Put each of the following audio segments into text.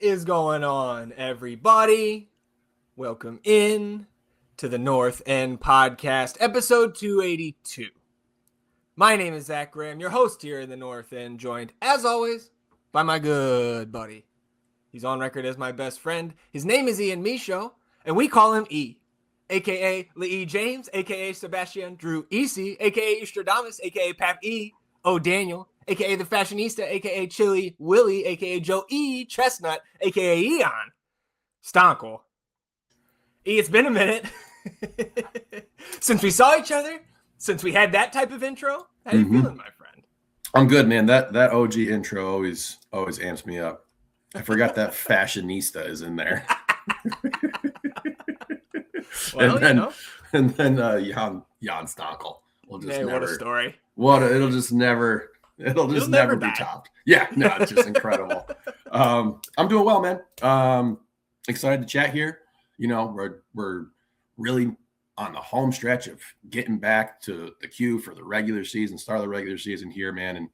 is going on, everybody? Welcome in to the North End Podcast, episode 282. My name is Zach Graham, your host here in the North End, joined, as always, by my good buddy. He's on record as my best friend. His name is Ian Michaud, and we call him E, a.k.a. Lee James, a.k.a. Sebastian Drew Easy, a.k.a. Estradamus, a.k.a. Pap E. O'Daniel, a.k.a. The Fashionista, a.k.a. Chili Willie, a.k.a. Joe E. Chestnut, a.k.a. Eon Stonkel. E, it's been a minute since we saw each other, since we had that type of intro. How you feeling, my friend? I'm good, man. That OG intro always amps me up. I forgot that Fashionista is in there. Well, and then Jan Stonkel will just never. What a story! It'll just never be topped. Yeah, no, it's just incredible. I'm doing well, man. Excited to chat here. You know, we're really on the home stretch of getting back to the queue for the regular season, start of the regular season here, man, and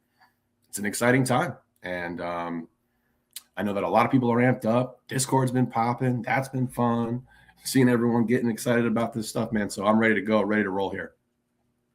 it's an exciting time. And I know that a lot of people are amped up. Discord's been popping. That's been fun. Seeing everyone getting excited about this stuff, man. So I'm ready to go, ready to roll here.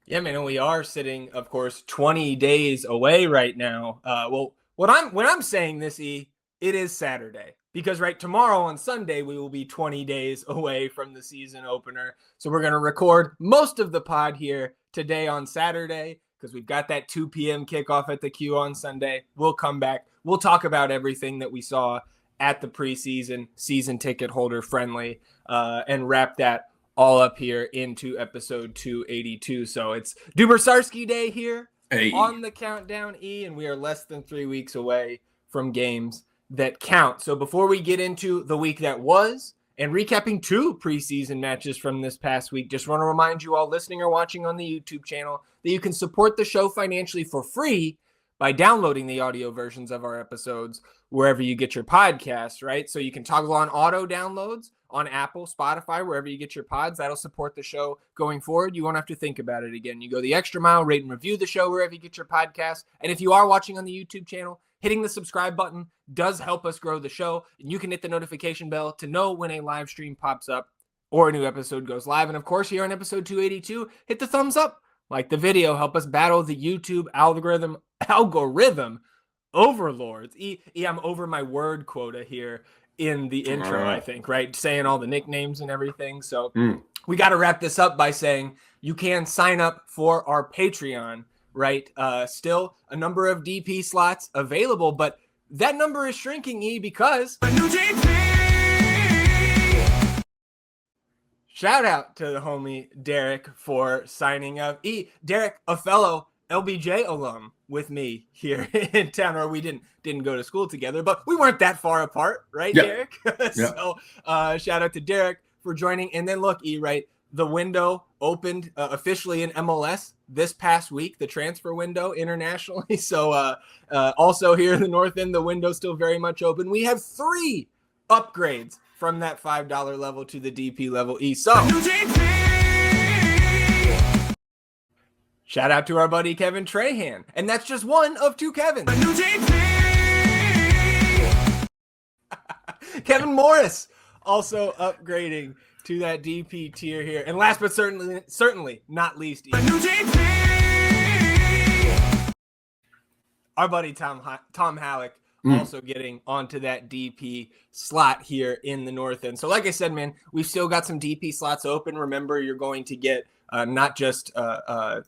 Yeah, man. And we are sitting, of course, 20 days away right now. Well, when I'm saying this, E, it is Saturday because tomorrow on Sunday we will be 20 days away from the season opener. So we're gonna record most of the pod here today on Saturday because we've got that 2 p.m. kickoff at the Q on Sunday. We'll come back. We'll talk about everything that we saw at the preseason, season ticket holder friendly, and wrap that all up here into episode 282. So it's Dubersarski Day here on the countdown, E, and we are less than 3 weeks away from games that count. So before we get into the week that was and recapping 2 preseason matches from this past week, just want to remind you all listening or watching on the YouTube channel that you can support the show financially for free by downloading the audio versions of our episodes wherever you get your podcasts, right? So you can toggle on auto downloads on Apple, Spotify, wherever you get your pods. That'll support the show going forward. You won't have to think about it again. You go the extra mile, rate and review the show wherever you get your podcasts. And if you are watching on the YouTube channel, hitting the subscribe button does help us grow the show. And you can hit the notification bell to know when a live stream pops up or a new episode goes live. And of course, here on episode 282, hit the thumbs up, like the video, help us battle the YouTube algorithm overlords. I'm over my word quota here in the intro, I think, right? Saying all the nicknames and everything. So we got to wrap this up by saying you can sign up for our Patreon, right? Still a number of DP slots available, but that number is shrinking, E, because a new DP! Shout out to the homie Derek for signing up. E, Derek, a fellow LBJ alum with me here in town, or we didn't go to school together, but we weren't that far apart, right, Derek? So shout out to Derek for joining. And then look, E, right, the window opened officially in MLS this past week, the transfer window internationally. So also here in the North End, the window's still very much open. We have 3 upgrades from that $5 level to the DP level, E. So shout out to our buddy Kevin Trahan. And that's just one of 2 Kevins. Kevin Morris also upgrading to that DP tier here. And last but certainly not least, our buddy Tom Halleck also getting onto that DP slot here in the North End. So like I said, man, we've still got some DP slots open. Remember, you're going to get not just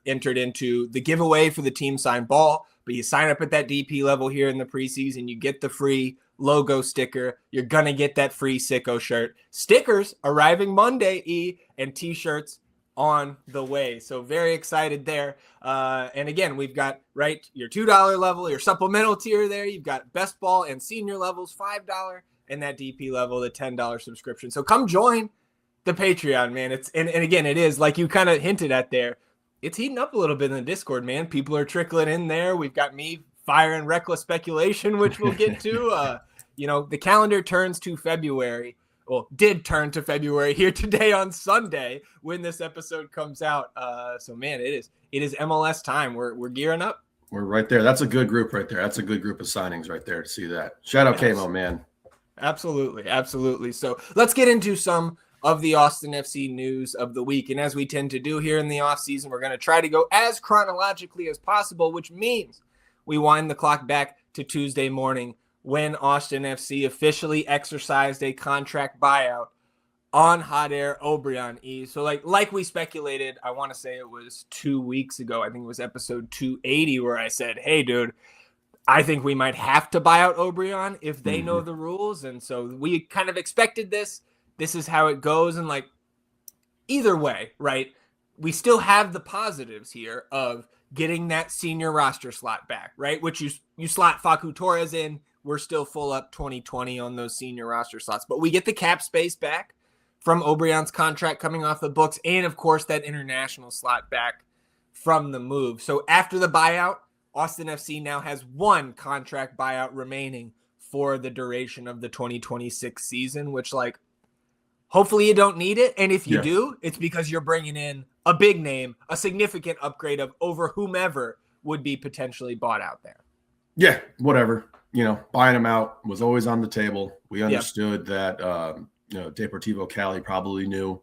entered into the giveaway for the team signed ball, but you sign up at that DP level here in the preseason, you get the free logo sticker. You're going to get that free Sicko shirt. Stickers arriving Monday, E, and t-shirts on the way. So very excited there. And again, we've got, right, your $2 level, your supplemental tier there. You've got best ball and senior levels, $5, and that DP level, the $10 subscription. So come join the Patreon, man. It's and again, it is like you kind of hinted at there. It's heating up a little bit in the Discord, man. People are trickling in there. We've got me firing reckless speculation, which we'll get to. The calendar turns to February. Well, did turn to February here today on Sunday when this episode comes out. So man, it is MLS time. We're gearing up. We're right there. That's a good group right there. That's a good group of signings right there to see that. Shout out Kamo, man. Absolutely. So let's get into some of the Austin FC news of the week. And as we tend to do here in the offseason, we're going to try to go as chronologically as possible, which means we wind the clock back to Tuesday morning when Austin FC officially exercised a contract buyout on Jáder Obrian. So like we speculated, I want to say it was 2 weeks ago. I think it was episode 280 where I said, hey, dude, I think we might have to buy out Obrian if they know the rules. And so we kind of expected this. This is how it goes. And like either way, right, we still have the positives here of getting that senior roster slot back, right, which you slot Facundo Torres in. We're still full up 2020 on those senior roster slots. But we get the cap space back from Obrian's contract coming off the books, and of course that international slot back from the move. So after the buyout, Austin FC now has one contract buyout remaining for the duration of the 2026 season, which like hopefully you don't need it. And if you do, it's because you're bringing in a big name, a significant upgrade of over whomever would be potentially bought out there. Yeah, whatever. Buying them out was always on the table. We understood that Deportivo Cali probably knew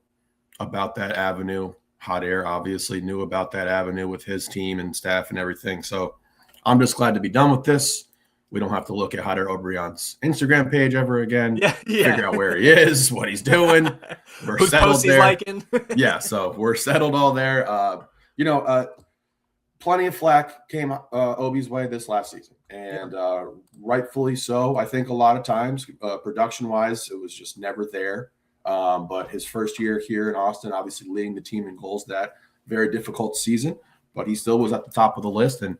about that avenue. Jáder obviously knew about that avenue with his team and staff and everything. So I'm just glad to be done with this. We don't have to look at Jáder Obrian's Instagram page ever again. Figure out where he is, what he's doing. We're settled there. Yeah, so we're settled all there. Plenty of flack came Obi's way this last season, and rightfully so. I think a lot of times, production-wise, it was just never there. But his first year here in Austin, obviously leading the team in goals that very difficult season, but he still was at the top of the list, and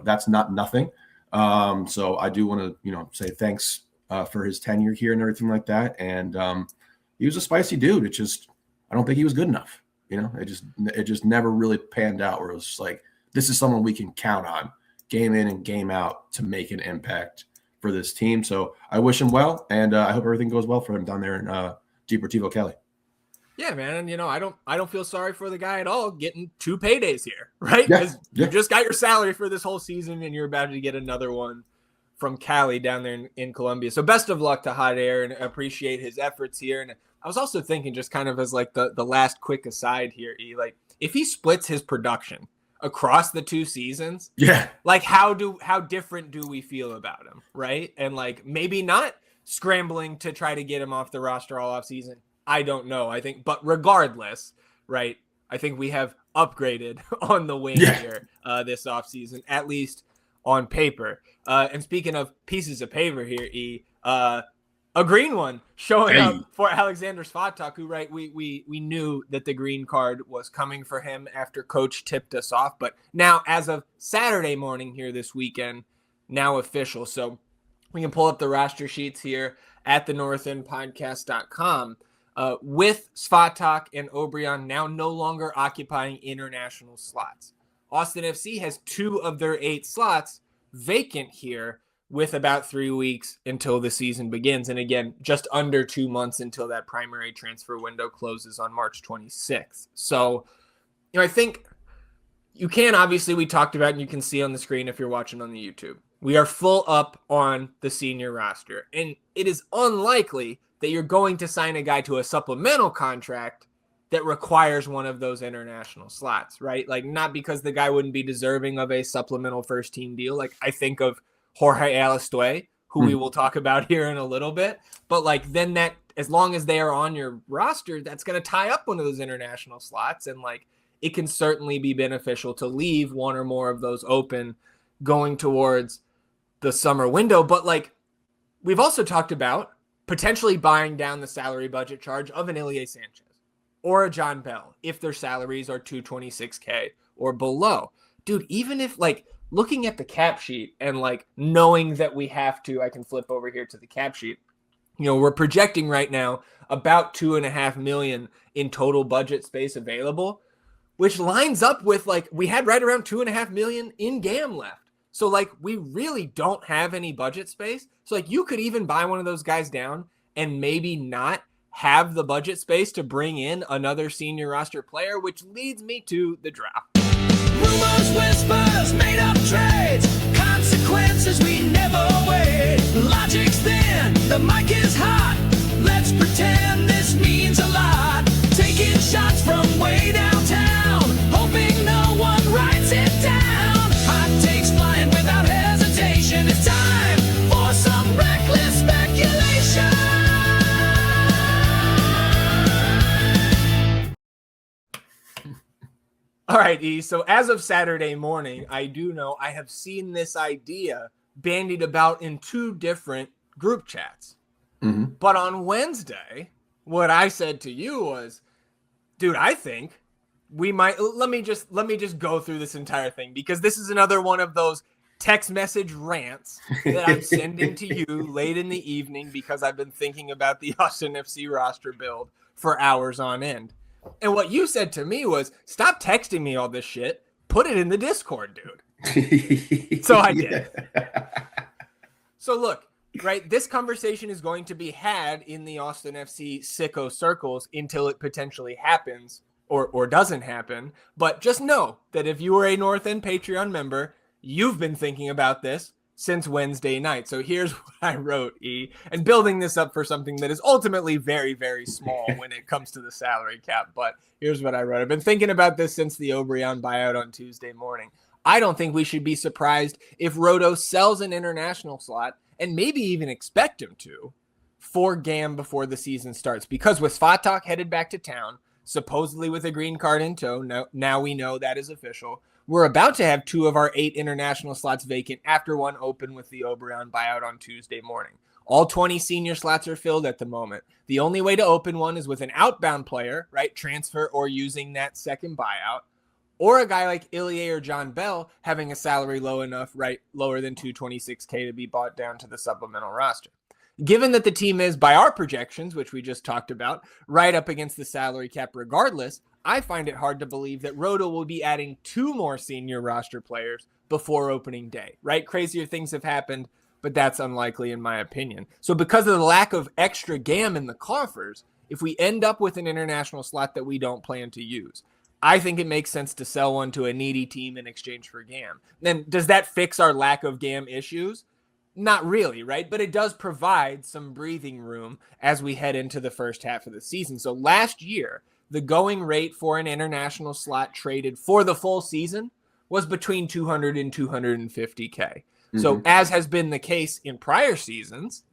that's not nothing. So I do want to say thanks for his tenure here and everything like that. And he was a spicy dude. It just I don't think he was good enough. It just never really panned out. Where it was just like, this is someone we can count on game in and game out to make an impact for this team. So I wish him well, and I hope everything goes well for him down there in Deportivo Cali. Yeah, man. And I don't feel sorry for the guy at all getting 2 paydays here, right? Because you just got your salary for this whole season and you're about to get another one from Cali down there in Colombia. So best of luck to Jáder, and appreciate his efforts here. And I was also thinking, just kind of as like the last quick aside here, like if he splits his production across the 2 seasons, like how different do we feel about him, right? And like maybe not scrambling to try to get him off the roster all off season. I don't know. I think, but regardless, right, I think we have upgraded on the wing here this offseason, at least on paper. And speaking of pieces of paper here, a green one showing up for Oleksandr Svatok, who, right, we knew that the green card was coming for him after coach tipped us off. But now, as of Saturday morning here this weekend, now official. So we can pull up the roster sheets here at thenorthendpodcast.com. With Svatok and Obrian now no longer occupying international slots. Austin FC has 2 of their 8 slots vacant here, with about 3 weeks until the season begins. And again, just under 2 months until that primary transfer window closes on March 26th. So, I think you can, obviously, we talked about, and you can see on the screen if you're watching on the YouTube, we are full up on the senior roster. And it is unlikely that you're going to sign a guy to a supplemental contract that requires one of those international slots, right? Like, not because the guy wouldn't be deserving of a supplemental first team deal. Like, I think of Jorge Alistue, who we will talk about here in a little bit. But like, then that, as long as they are on your roster, that's going to tie up one of those international slots. And like, it can certainly be beneficial to leave one or more of those open going towards the summer window. But like, we've also talked about potentially buying down the salary budget charge of an Ilie Sanchez or a John Bell if their salaries are $226K or below. Dude, even if like, looking at the cap sheet and like knowing that we have to, I can flip over here to the cap sheet. We're projecting right now about $2.5 million in total budget space available, which lines up with like, we had right around $2.5 million in GAM left. So like, we really don't have any budget space. So like, you could even buy one of those guys down and maybe not have the budget space to bring in another senior roster player, which leads me to the draft. Rumors, whispers, made up trades, consequences. consequences we never weigh. Logic's thin, the mic is hot. Let's pretend this means a lot. Taking shots from way downtown, hoping no one writes it down. Hot takes flying without hesitation. It's time for some reckless speculation. All right, E. So as of Saturday morning, I do know I have seen this idea bandied about in 2 different group chats. Mm-hmm. But on Wednesday, what I said to you was, dude, I think we might, let me just go through this entire thing, because this is another one of those text message rants that I'm sending to you late in the evening because I've been thinking about the Austin FC roster build for hours on end. And what you said to me was, stop texting me all this shit. Put it in the Discord, dude. So I did. So look, right, this conversation is going to be had in the Austin FC sicko circles until it potentially happens or doesn't happen. But just know that if you are a North End Patreon member, you've been thinking about this since Wednesday night. So here's what I wrote, E, and building this up for something that is ultimately very, very small when it comes to the salary cap. But here's what I wrote. I've been thinking about this since the Obrian buyout on Tuesday morning. I don't think we should be surprised if Roto sells an international slot, and maybe even expect him to, for GAM before the season starts. Because with Svatok headed back to town, supposedly with a green card in tow, now we know that is official, we're about to have 2 of our 8 international slots vacant after one open with the Obrian buyout on Tuesday morning. All 20 senior slots are filled at the moment. The only way to open one is with an outbound player, right, transfer or using that second buyout, or a guy like Ilya or John Bell having a salary low enough, right, lower than $226K to be bought down to the supplemental roster. Given that the team is, by our projections, which we just talked about, right up against the salary cap regardless, I find it hard to believe that Roto will be adding 2 more senior roster players before opening day, right? Crazier things have happened, but that's unlikely in my opinion. So because of the lack of extra GAM in the coffers, if we end up with an international slot that we don't plan to use, I think it makes sense to sell one to a needy team in exchange for GAM. Then does that fix our lack of GAM issues? Not really, right? But it does provide some breathing room as we head into the first half of the season. So last year, the going rate for an international slot traded for the full season was between 200 and 250K. Mm-hmm. So as has been the case in prior seasons,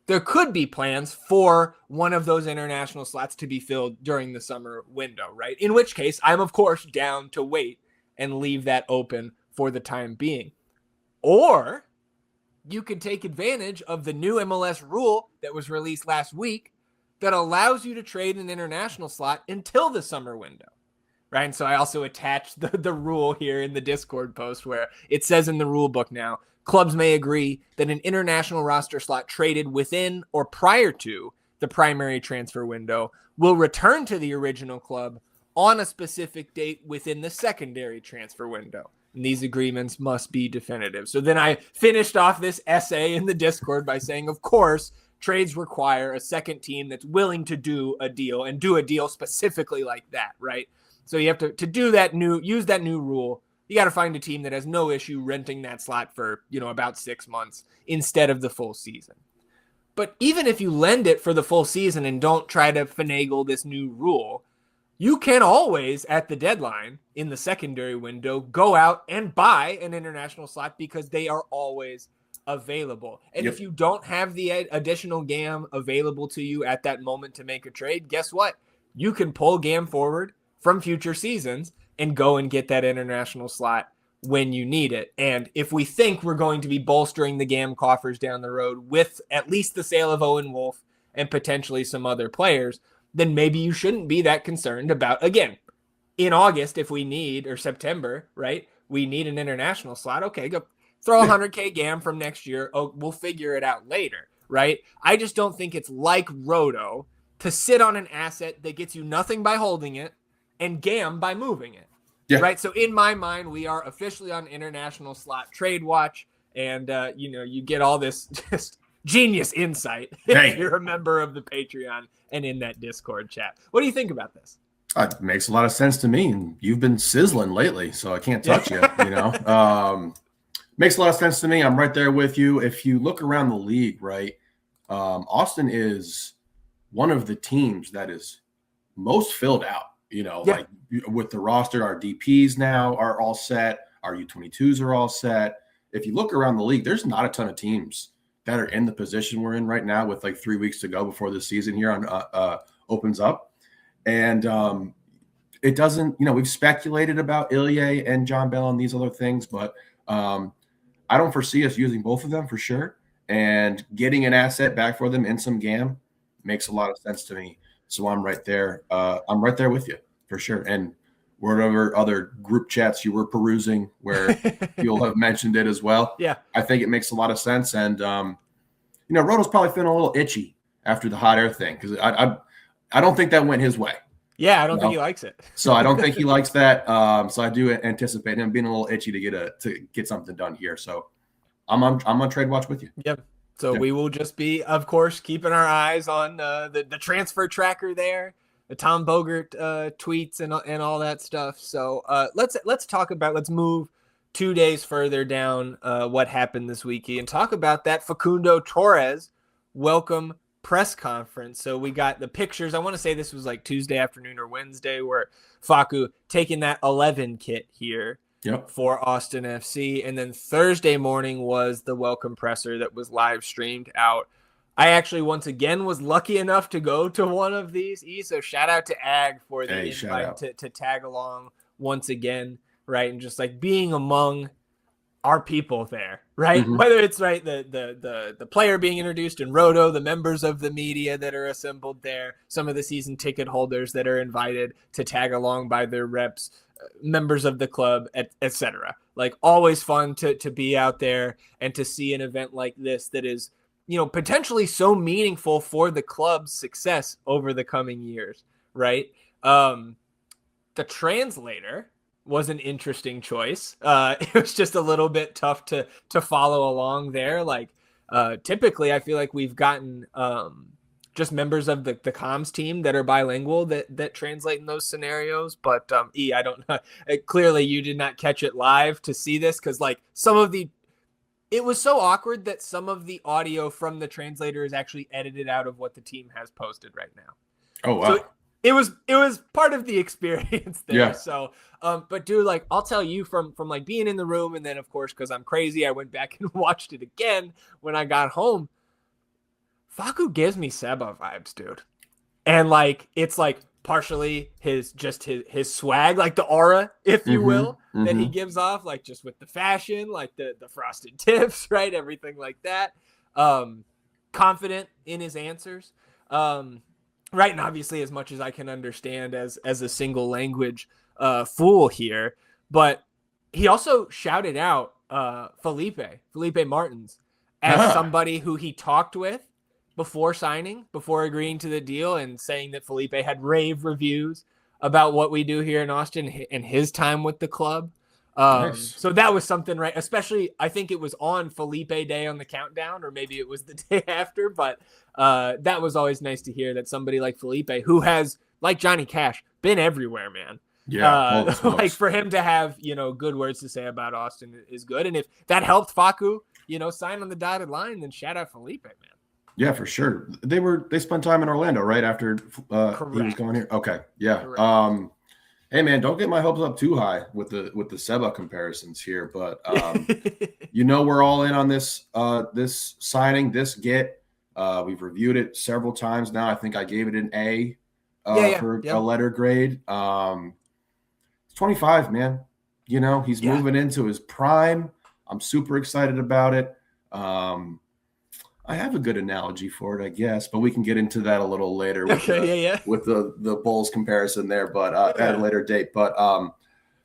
there could be plans for one of those international slots to be filled during the summer window, right? In which case, I'm, of course, down to wait and leave that open for the time being. Or you could take advantage of the new MLS rule that was released last week that allows you to trade an international slot until the summer window, right? And so I also attached the rule here in the Discord post where it says in the rule book now, clubs may agree that an international roster slot traded within or prior to the primary transfer window will return to the original club on a specific date within the secondary transfer window. And these agreements must be definitive. So then I finished off this essay in the Discord by saying, of course, trades require a second team that's willing to do a deal and do a deal specifically like that, right? So you have to do that use that new rule. You got to find a team that has no issue renting that slot for, about 6 months instead of the full season. But even if you lend it for the full season and don't try to finagle this new rule, you can always, at the deadline in the secondary window, go out and buy an international slot because they are always available. And if you don't have the additional GAM available to you at that moment to make a trade, guess what? You can pull GAM forward from future seasons and go and get that international slot when you need it. And if we think we're going to be bolstering the GAM coffers down the road with at least the sale of Owen Wolf and potentially some other players, then maybe you shouldn't be that concerned about, again, in August, if we need, or September, right? We need an international slot. Okay, go throw 100K GAM from next year. Oh, we'll figure it out later, right? I just don't think it's like Roto to sit on an asset that gets you nothing by holding it and GAM by moving it. Yeah. Right. So in my mind, we are officially on international slot trade watch. And, you get all this just genius insight if you're a member of the Patreon and in that Discord chat. What do you think about this? It makes a lot of sense to me. And you've been sizzling lately, so I can't touch you, Man, Makes a lot of sense to me. I'm right there with you. If you look around the league, right, Austin is one of the teams that is most filled out. Like with the roster, our DPs now are all set. Our U22s are all set. If you look around the league, there's not a ton of teams that are in the position we're in right now with like 3 weeks to go before the season here opens up. And it doesn't, we've speculated about Ilya and John Bell and these other things, but I don't foresee us using both of them for sure. And getting an asset back for them in some GAM makes a lot of sense to me. So I'm right there. I'm right there with you for sure. And whatever other group chats you were perusing where you'll have mentioned it as well. Yeah. I think it makes a lot of sense. And, Roto's probably feeling a little itchy after the hot air thing because I don't think that went his way. Yeah, I don't think he likes it. So I don't think he likes that. So I do anticipate him being a little itchy to get something done here. So I'm on trade watch with you. Yep. So we will just be, of course, keeping our eyes on the transfer tracker there, the Tom Bogert tweets and all that stuff. So let's move 2 days further down what happened this week and talk about that Facundo Torres welcome press conference. So we got the pictures. I want to say this was like Tuesday afternoon or Wednesday where Facu taking that 11 kit here. Yep. For Austin FC. And then Thursday morning was the welcome presser that was live streamed out. I actually, once again, was lucky enough to go to one of these. So shout out to Ag for the invite to tag along once again, right? And just like being among our people there, right? Mm-hmm. Whether it's right the player being introduced in Roto, the members of the media that are assembled there, some of the season ticket holders that are invited to tag along by their reps, members of the club, etc. Like always fun to be out there and to see an event like this that is, potentially so meaningful for the club's success over the coming years, right? The translator was an interesting choice. It was just a little bit tough to follow along there. Like typically I feel like we've gotten just members of the comms team that are bilingual that translate in those scenarios. But I don't know. Clearly you did not catch it live to see this because like it was so awkward that some of the audio from the translator is actually edited out of what the team has posted right now. Oh, wow. So it was part of the experience there. Yeah. So, but dude, like I'll tell you from like being in the room and then of course, cause I'm crazy, I went back and watched it again when I got home. Facu gives me Seba vibes, dude. And like, it's like partially his swag, like the aura, if you will, that he gives off, like just with the fashion, like the frosted tips, right? Everything like that. Confident in his answers. Right. And obviously as much as I can understand as a single language fool here, but he also shouted out Felipe Martins as somebody who he talked with before agreeing to the deal and saying that Felipe had rave reviews about what we do here in Austin and his time with the club. Nice. So that was something, right? Especially, I think it was on Felipe Day on the countdown, or maybe it was the day after, but that was always nice to hear that somebody like Felipe, who has, like Johnny Cash, been everywhere, man. Yeah. Like for him to have, good words to say about Austin is good. And if that helped Facu, sign on the dotted line, then shout out Felipe, man. Yeah, for sure. They spent time in Orlando right after he was going here. Okay, yeah. Correct. Hey man, don't get my hopes up too high with the Seba comparisons here, but we're all in on this this signing, this get. We've reviewed it several times now. I think I gave it an A for a letter grade. It's 25, man. He's moving into his prime. I'm super excited about it. I have a good analogy for it, I guess, but we can get into that a little later with the Bulls comparison there, but at a later date. But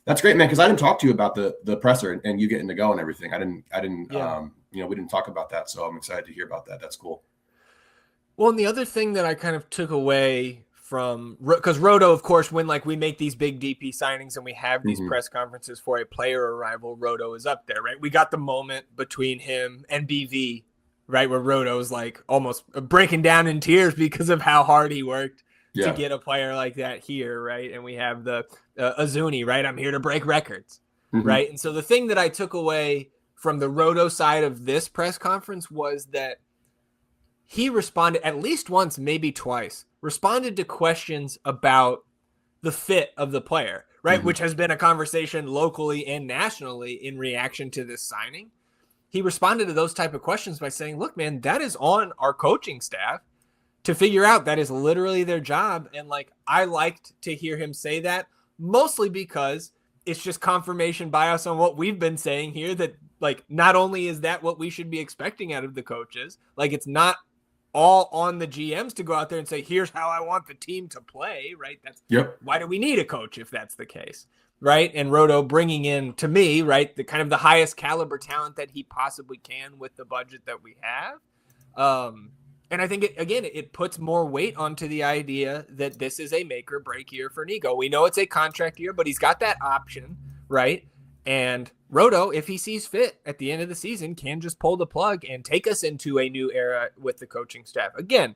that's great, man, because I didn't talk to you about the presser and you getting to go and everything. I didn't we didn't talk about that, so I'm excited to hear about that. That's cool. Well, and the other thing that I kind of took away from, because Roto, of course, when like we make these big DP signings and we have these press conferences for a player arrival, Roto is up there, right? We got the moment between him and BV, right, where Roto's like almost breaking down in tears because of how hard he worked to get a player like that here, right? And we have the Azuni, right? I'm here to break records, right? And so the thing that I took away from the Roto side of this press conference was that he responded at least once, maybe twice, responded to questions about the fit of the player, right? Which has been a conversation locally and nationally in reaction to this signing. He responded to those type of questions by saying, look, man, that is on our coaching staff to figure out. That is literally their job. And like, I liked to hear him say that, mostly because it's just confirmation bias on what we've been saying here, that like, not only is that what we should be expecting out of the coaches, like it's not all on the GMs to go out there and say, here's how I want the team to play, right? That's why do we need a coach if that's the case, right? And Roto bringing in, to me, right, the kind of the highest caliber talent that he possibly can with the budget that we have. And I think, it puts more weight onto the idea that this is a make or break year for Nico. We know it's a contract year, but he's got that option, right? And Roto, if he sees fit at the end of the season, can just pull the plug and take us into a new era with the coaching staff. Again,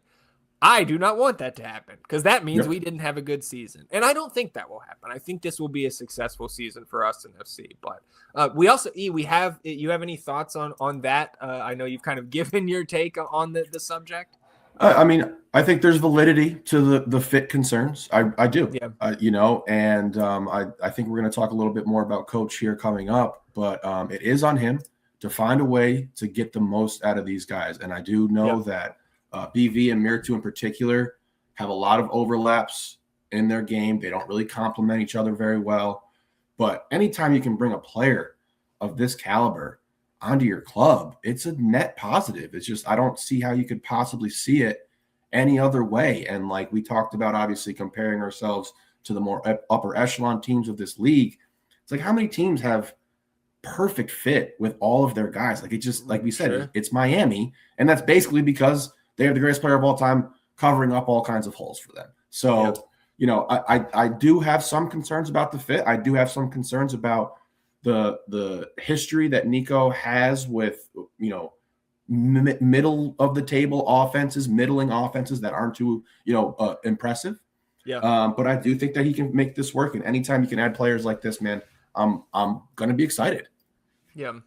I do not want that to happen because that means we didn't have a good season. And I don't think that will happen. I think this will be a successful season for us in FC. But we also, you have any thoughts on that? I know you've kind of given your take on the subject. I mean, I think there's validity to the fit concerns. I do, and I think we're going to talk a little bit more about Coach here coming up, but it is on him to find a way to get the most out of these guys. And I do know that BV and Mirtu in particular have a lot of overlaps in their game. They don't really complement each other very well. But anytime you can bring a player of this caliber onto your club, it's a net positive. It's just, I don't see how you could possibly see it any other way. And like we talked about, obviously comparing ourselves to the more upper echelon teams of this league, it's like how many teams have perfect fit with all of their guys? Like it just, like we said, it's Miami. And that's basically because they have the greatest player of all time covering up all kinds of holes for them. So, I do have some concerns about the fit. I do have some concerns about the history that Nico has with, middle of the table offenses, middling offenses that aren't too, impressive. But I do think that he can make this work. And anytime you can add players like this, man, I'm going to be excited. Yeah.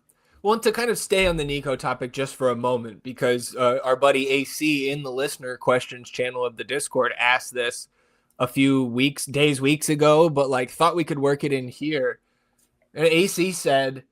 Well, to kind of stay on the Nico topic just for a moment, because our buddy AC in the listener questions channel of the Discord asked this a few weeks ago, but thought we could work it in here. And AC said,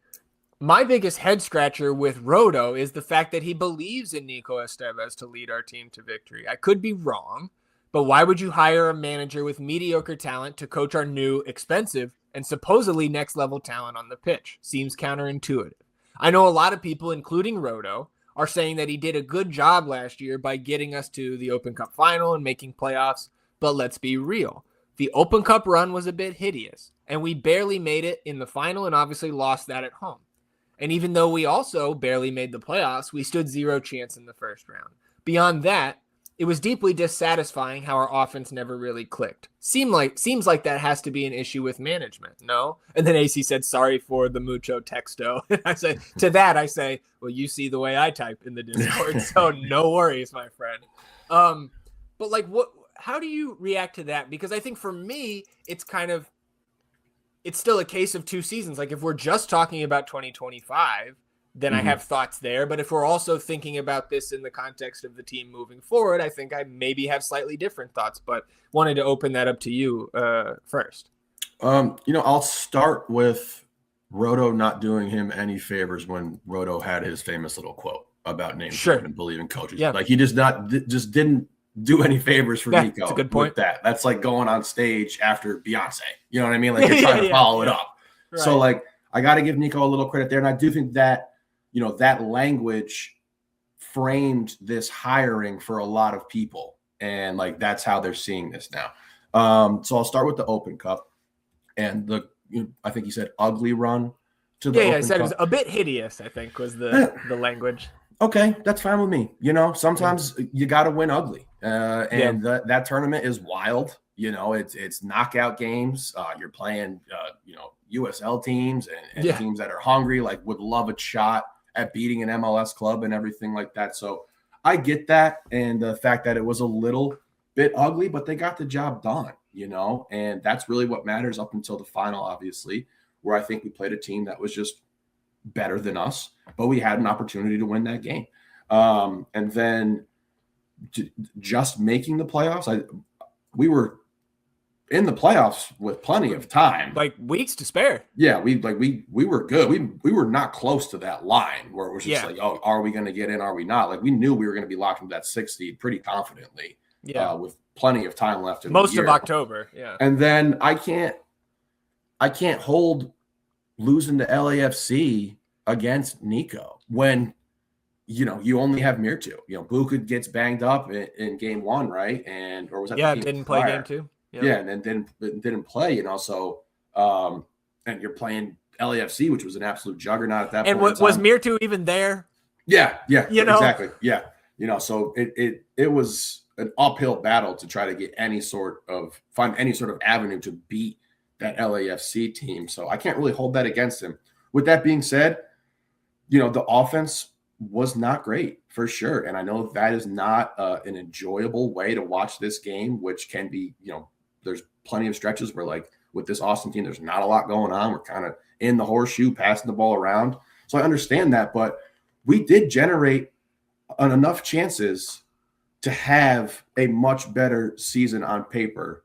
my biggest head scratcher with Roto is the fact that he believes in Nico Estévez to lead our team to victory. I could be wrong, but why would you hire a manager with mediocre talent to coach our new, expensive, and supposedly next level talent on the pitch? Seems counterintuitive. I know a lot of people, including Roto, are saying that he did a good job last year by getting us to the Open Cup final and making playoffs, but let's be real. The Open Cup run was a bit hideous, and we barely made it in the final and obviously lost that at home. And even though we also barely made the playoffs, we stood zero chance in the first round. Beyond that, it was deeply dissatisfying how our offense never really clicked. Seems like that has to be an issue with management, no? And then AC said, sorry for the mucho texto. I say, well, you see the way I type in the Discord, so no worries, my friend. But how do you react to that? Because I think for me, it's still a case of two seasons. Like if we're just talking about 2025, then I have thoughts there. But if we're also thinking about this in the context of the team moving forward, I think I maybe have slightly different thoughts, but wanted to open that up to you first. I'll start with Roto not doing him any favors when Roto had his famous little quote about name and believing coaches. Yeah. Like he just didn't do any favors for Nico. That's a good point. With that. That's like going on stage after Beyonce. You know what I mean? Like you're trying to follow it up. Right. So I got to give Nico a little credit there. And I do think that, that language framed this hiring for a lot of people. And that's how they're seeing this now. So I'll start with the Open Cup and I think you said ugly run to the Open Cup. I said it was a bit hideous, I think was the language. Okay, that's fine with me. Sometimes you got to win ugly. That tournament is wild. It's knockout games. You're playing, USL teams and teams that are hungry, would love a shot at beating an MLS club and everything like that. So I get that. And the fact that it was a little bit ugly, but they got the job done, and that's really what matters up until the final, obviously, where I think we played a team that was just better than us, but we had an opportunity to win that game. And then just making the playoffs, we were in the playoffs with plenty of time, like weeks to spare. Yeah, we were good. We were not close to that line where it was just like, oh, are we going to get in? Are we not? Like, we knew we were going to be locked into that 6th seed pretty confidently. Yeah, with plenty of time left in most the year. of October. Yeah, and then I can't hold losing to LAFC against Nico when you only have Mirtu. Buka gets banged up in game 1, right? Or was that didn't play game 2. Yeah, and then didn't play, So and you're playing LAFC, which was an absolute juggernaut at that point. And was Mirtu even there? Yeah, exactly. Yeah, so it was an uphill battle to try to get find any sort of avenue to beat that LAFC team. So I can't really hold that against him. With that being said, the offense was not great for sure. And I know that is not an enjoyable way to watch this game, which can be, there's plenty of stretches where, like, with this Austin team, there's not a lot going on. We're kind of in the horseshoe, passing the ball around. So I understand that, but we did generate enough chances to have a much better season on paper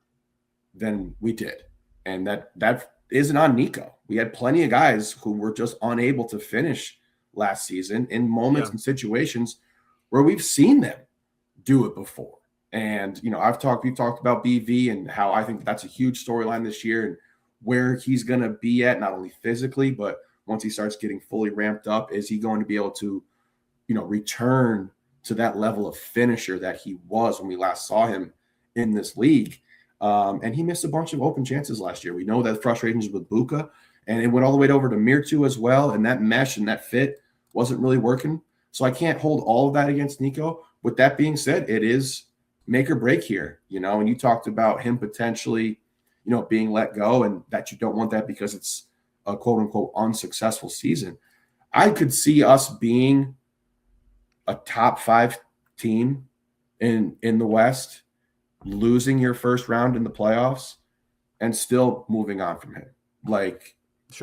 than we did. And that isn't on Nico. We had plenty of guys who were just unable to finish last season in moments and situations where we've seen them do it before. And, we've talked about BV and how I think that's a huge storyline this year and where he's going to be at, not only physically, but once he starts getting fully ramped up, is he going to be able to, return to that level of finisher that he was when we last saw him in this league? And he missed a bunch of open chances last year. We know that frustrations with Buka, and it went all the way over to Mirtu as well. And that mesh and that fit wasn't really working. So I can't hold all of that against Nico. With that being said, it is make or break here, and you talked about him potentially, being let go, and that you don't want that because it's a quote unquote unsuccessful season. I could see us being a top 5 team in the West, losing your first round in the playoffs and still moving on from him. Like,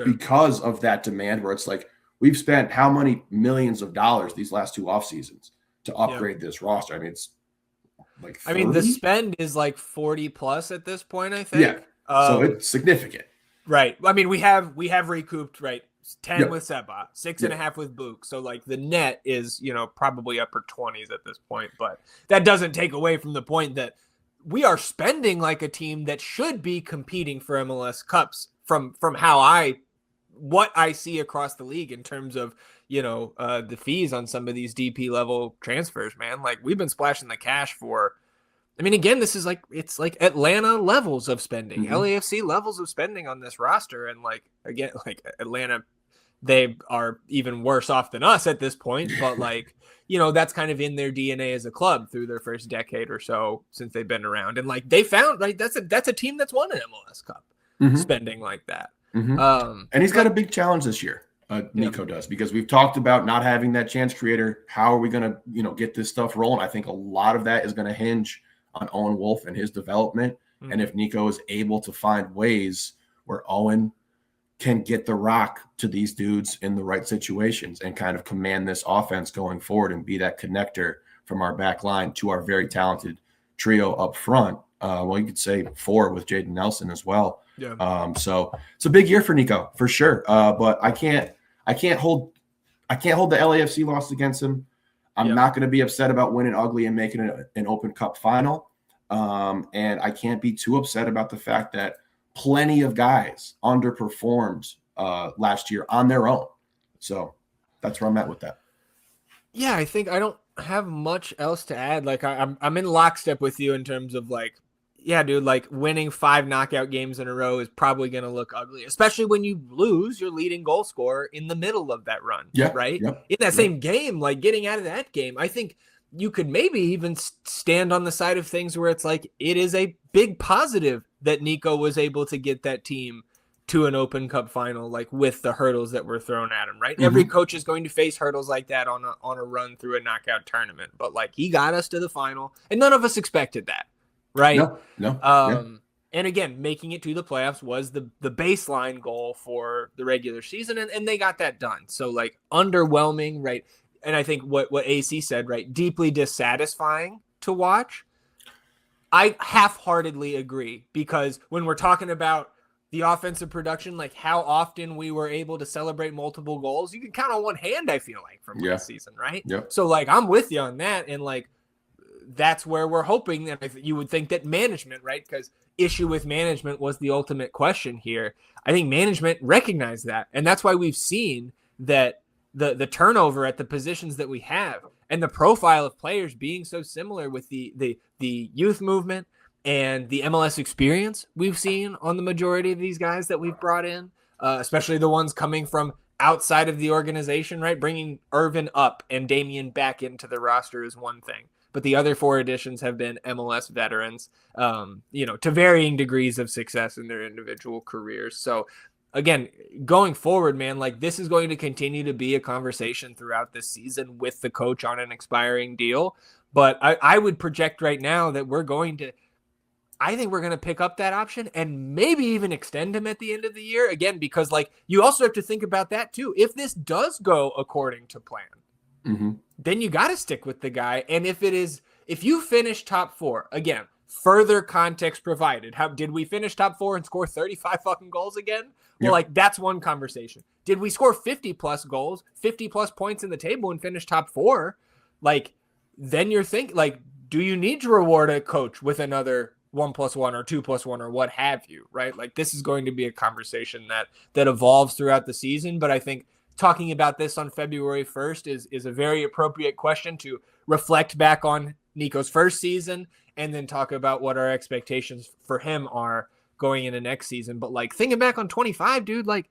because of that demand where it's like, we've spent how many millions of dollars these last 2 off seasons to upgrade this roster. I mean, it's like 30? the spend is like 40 plus at this point, I think. Yeah. So it's significant. Right. I mean, we have recouped, right, 10 with Seba, 6.5 with Book. So like the net is, probably upper 20s at this point, but that doesn't take away from the point that we are spending like a team that should be competing for MLS Cups from what I see across the league in terms of, the fees on some of these DP level transfers, man. Like, we've been splashing the cash for, again, this is it's like Atlanta levels of spending, LAFC levels of spending on this roster. And again, Atlanta, they are even worse off than us at this point, but that's kind of in their DNA as a club through their first decade or so since they've been around. And they found, that's a team that's won an MLS Cup spending like that. And he's got a big challenge this year. Nico does, because we've talked about not having that chance creator. How are we going to, get this stuff rolling? I think a lot of that is going to hinge on Owen Wolf and his development. And if Nico is able to find ways where Owen can get the rock to these dudes in the right situations and kind of command this offense going forward and be that connector from our back line to our very talented trio up front. You could say 4 with Jaden Nelson as well. Yeah. So it's a big year for Nico for sure. But I can't hold the LAFC loss against him. I'm not going to be upset about winning ugly and making it an Open Cup final. And I can't be too upset about the fact that plenty of guys underperformed last year on their own. So that's where I'm at with that. Yeah, I think I don't have much else to add. I'm in lockstep with you in terms of winning 5 knockout games in a row is probably going to look ugly, especially when you lose your leading goal scorer in the middle of that run. Yeah, right. Yep. In that same game, getting out of that game, I think you could maybe even stand on the side of things where it's it is a big positive that Nico was able to get that team to an Open Cup final, with the hurdles that were thrown at him, right? Every coach is going to face hurdles like that on a run through a knockout tournament, but he got us to the final and none of us expected that. Right. No. And again, making it to the playoffs was the baseline goal for the regular season, and they got that done. So like underwhelming, right? And I think what AC said, right? Deeply dissatisfying to watch. I half-heartedly agree, because when we're talking about the offensive production, like how often we were able to celebrate multiple goals, you can count on one hand, I feel like, from last season, right? Yep. So like I'm with you on that, and like that's where we're hoping that you would think that management, right? Because issue with management was the ultimate question here. I think management recognized that, and that's why we've seen that the turnover at the positions that we have and the profile of players being so similar with the youth movement and the MLS experience we've seen on the majority of these guys that we've brought in, especially the ones coming from outside of the organization, right? Bringing Irvin up and Damian back into the roster is one thing, but the other 4 additions have been MLS veterans, to varying degrees of success in their individual careers. So again, going forward, man, like this is going to continue to be a conversation throughout this season with the coach on an expiring deal. But I would project right now that I think we're going to pick up that option and maybe even extend him at the end of the year again, because like you also have to think about that too. If this does go according to plan, then you got to stick with the guy. And if you finish top 4, again, further context provided, how did we finish top 4 and score 35 fucking goals again? Well, like that's one conversation. Did we score 50 plus goals, 50 plus points in the table and finish top 4? Like, then you're thinking, like, do you need to reward a coach with another 1+1 or 2+1 or what have you, right? Like this is going to be a conversation that evolves throughout the season. But I think talking about this on February 1st is a very appropriate question to reflect back on Nico's first season and then talk about what our expectations for him are going into next season. But like thinking back on 25, dude, like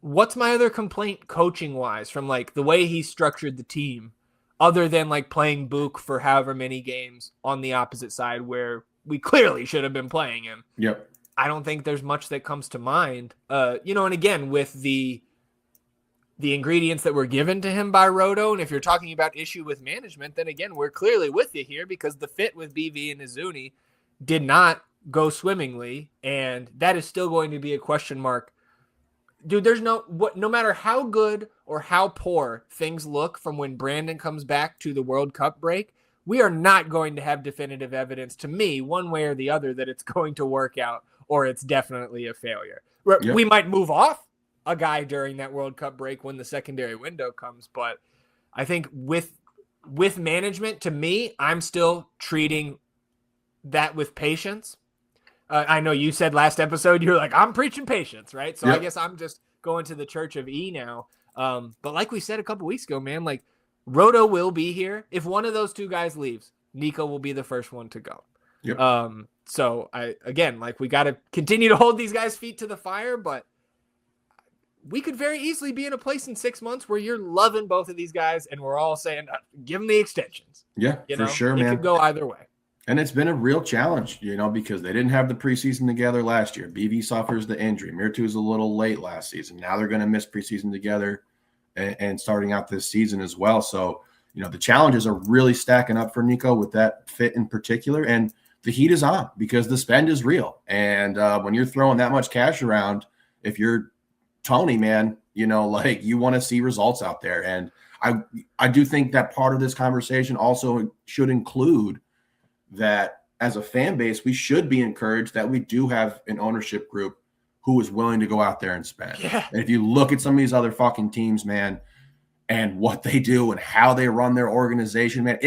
what's my other complaint coaching wise from like the way he structured the team other than like playing Book for however many games on the opposite side where we clearly should have been playing him. Yep. I don't think there's much that comes to mind. And again, with the ingredients that were given to him by Roto, and if you're talking about issue with management, then again, we're clearly with you here because the fit with BV and Izuni did not go swimmingly, and that is still going to be a question mark. Dude, no matter how good or how poor things look from when Brandon comes back to the World Cup break, we are not going to have definitive evidence to me one way or the other that it's going to work out or it's definitely a failure. Yep. We might move off a guy during that World Cup break when the secondary window comes, but I think with management, to me, I'm still treating that with patience. I know you said last episode, you're like, I'm preaching patience, right? So I guess I'm just going to the church of E now. But like we said a couple weeks ago, man, like Roto will be here. If one of those 2 guys leaves, Nico will be the first one to go. Yep. So we got to continue to hold these guys' feet to the fire, but we could very easily be in a place in 6 months where you're loving both of these guys and we're all saying, give them the extensions. Yeah, for sure, man. It could go either way. And it's been a real challenge, because they didn't have the preseason together last year. BV suffers the injury. Mirtu's a little late last season. Now they're going to miss preseason together and starting out this season as well. So, the challenges are really stacking up for Nico with that fit in particular. And the heat is on because the spend is real. And when you're throwing that much cash around, if you're Tony, man, you want to see results out there. And I do think that part of this conversation also should include that as a fan base, we should be encouraged that we do have an ownership group who is willing to go out there and spend. Yeah. And if you look at some of these other fucking teams, man, and what they do and how they run their organization, man,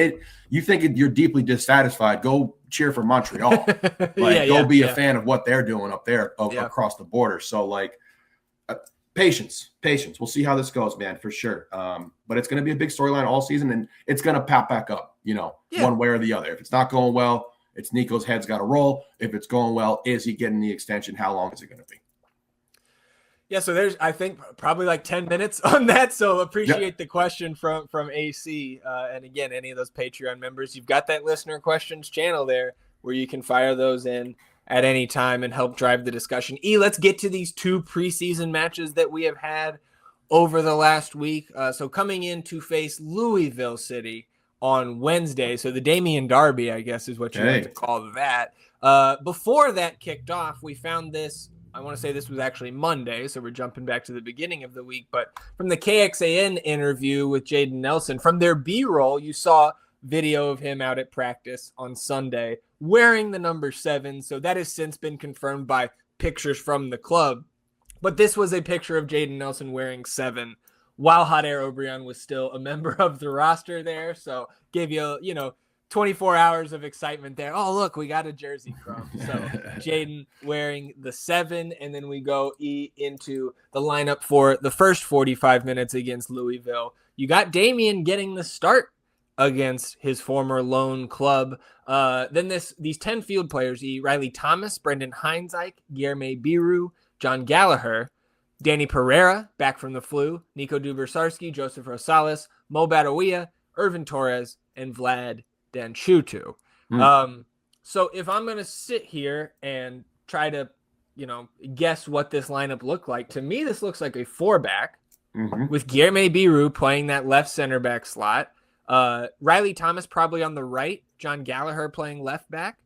you think you're deeply dissatisfied, go cheer for Montreal. Go be a fan of what they're doing up there across the border. So patience. We'll see how this goes, man, for sure. But it's going to be a big storyline all season, and it's going to pop back up, one way or the other. If it's not going well, it's Nico's head's got to roll. If it's going well, is he getting the extension? How long is it going to be? Yeah, so there's, I think, probably like 10 minutes on that. So appreciate the question from AC. And again, any of those Patreon members, you've got that listener questions channel there where you can fire those in at any time and help drive the discussion. Let's get to these 2 preseason matches that we have had over the last week. So coming in to face Louisville City on Wednesday. So the Damien Derby, I guess, is what you have to call that. Before that kicked off, we found this. I want to say this was actually Monday, so we're jumping back to the beginning of the week. But from the KXAN interview with Jaden Nelson, from their B-roll, you saw video of him out at practice on Sunday wearing the number 7. So that has since been confirmed by pictures from the club. But this was a picture of Jaden Nelson wearing 7 while Jáder Obrian was still a member of the roster there. So gave you, 24 hours of excitement there. Oh, look, we got a jersey from. So Jaden wearing the 7, and then we go into the lineup for the first 45 minutes against Louisville. You got Damian getting the start against his former lone club. Then these 10 field players, Riley Thomas, Brendan Heinzeich, Guilherme Biru, John Gallagher, Danny Pereira, back from the flu, Nico Dubersarski, Joseph Rosales, Mo Badawia, Irvin Torres, and Vlad Danchutu. So if I'm going to sit here and try to, guess what this lineup looked like, to me, this looks like a 4-back with Guilherme Biru playing that left center back slot. Riley Thomas probably on the right, John Gallagher playing left back.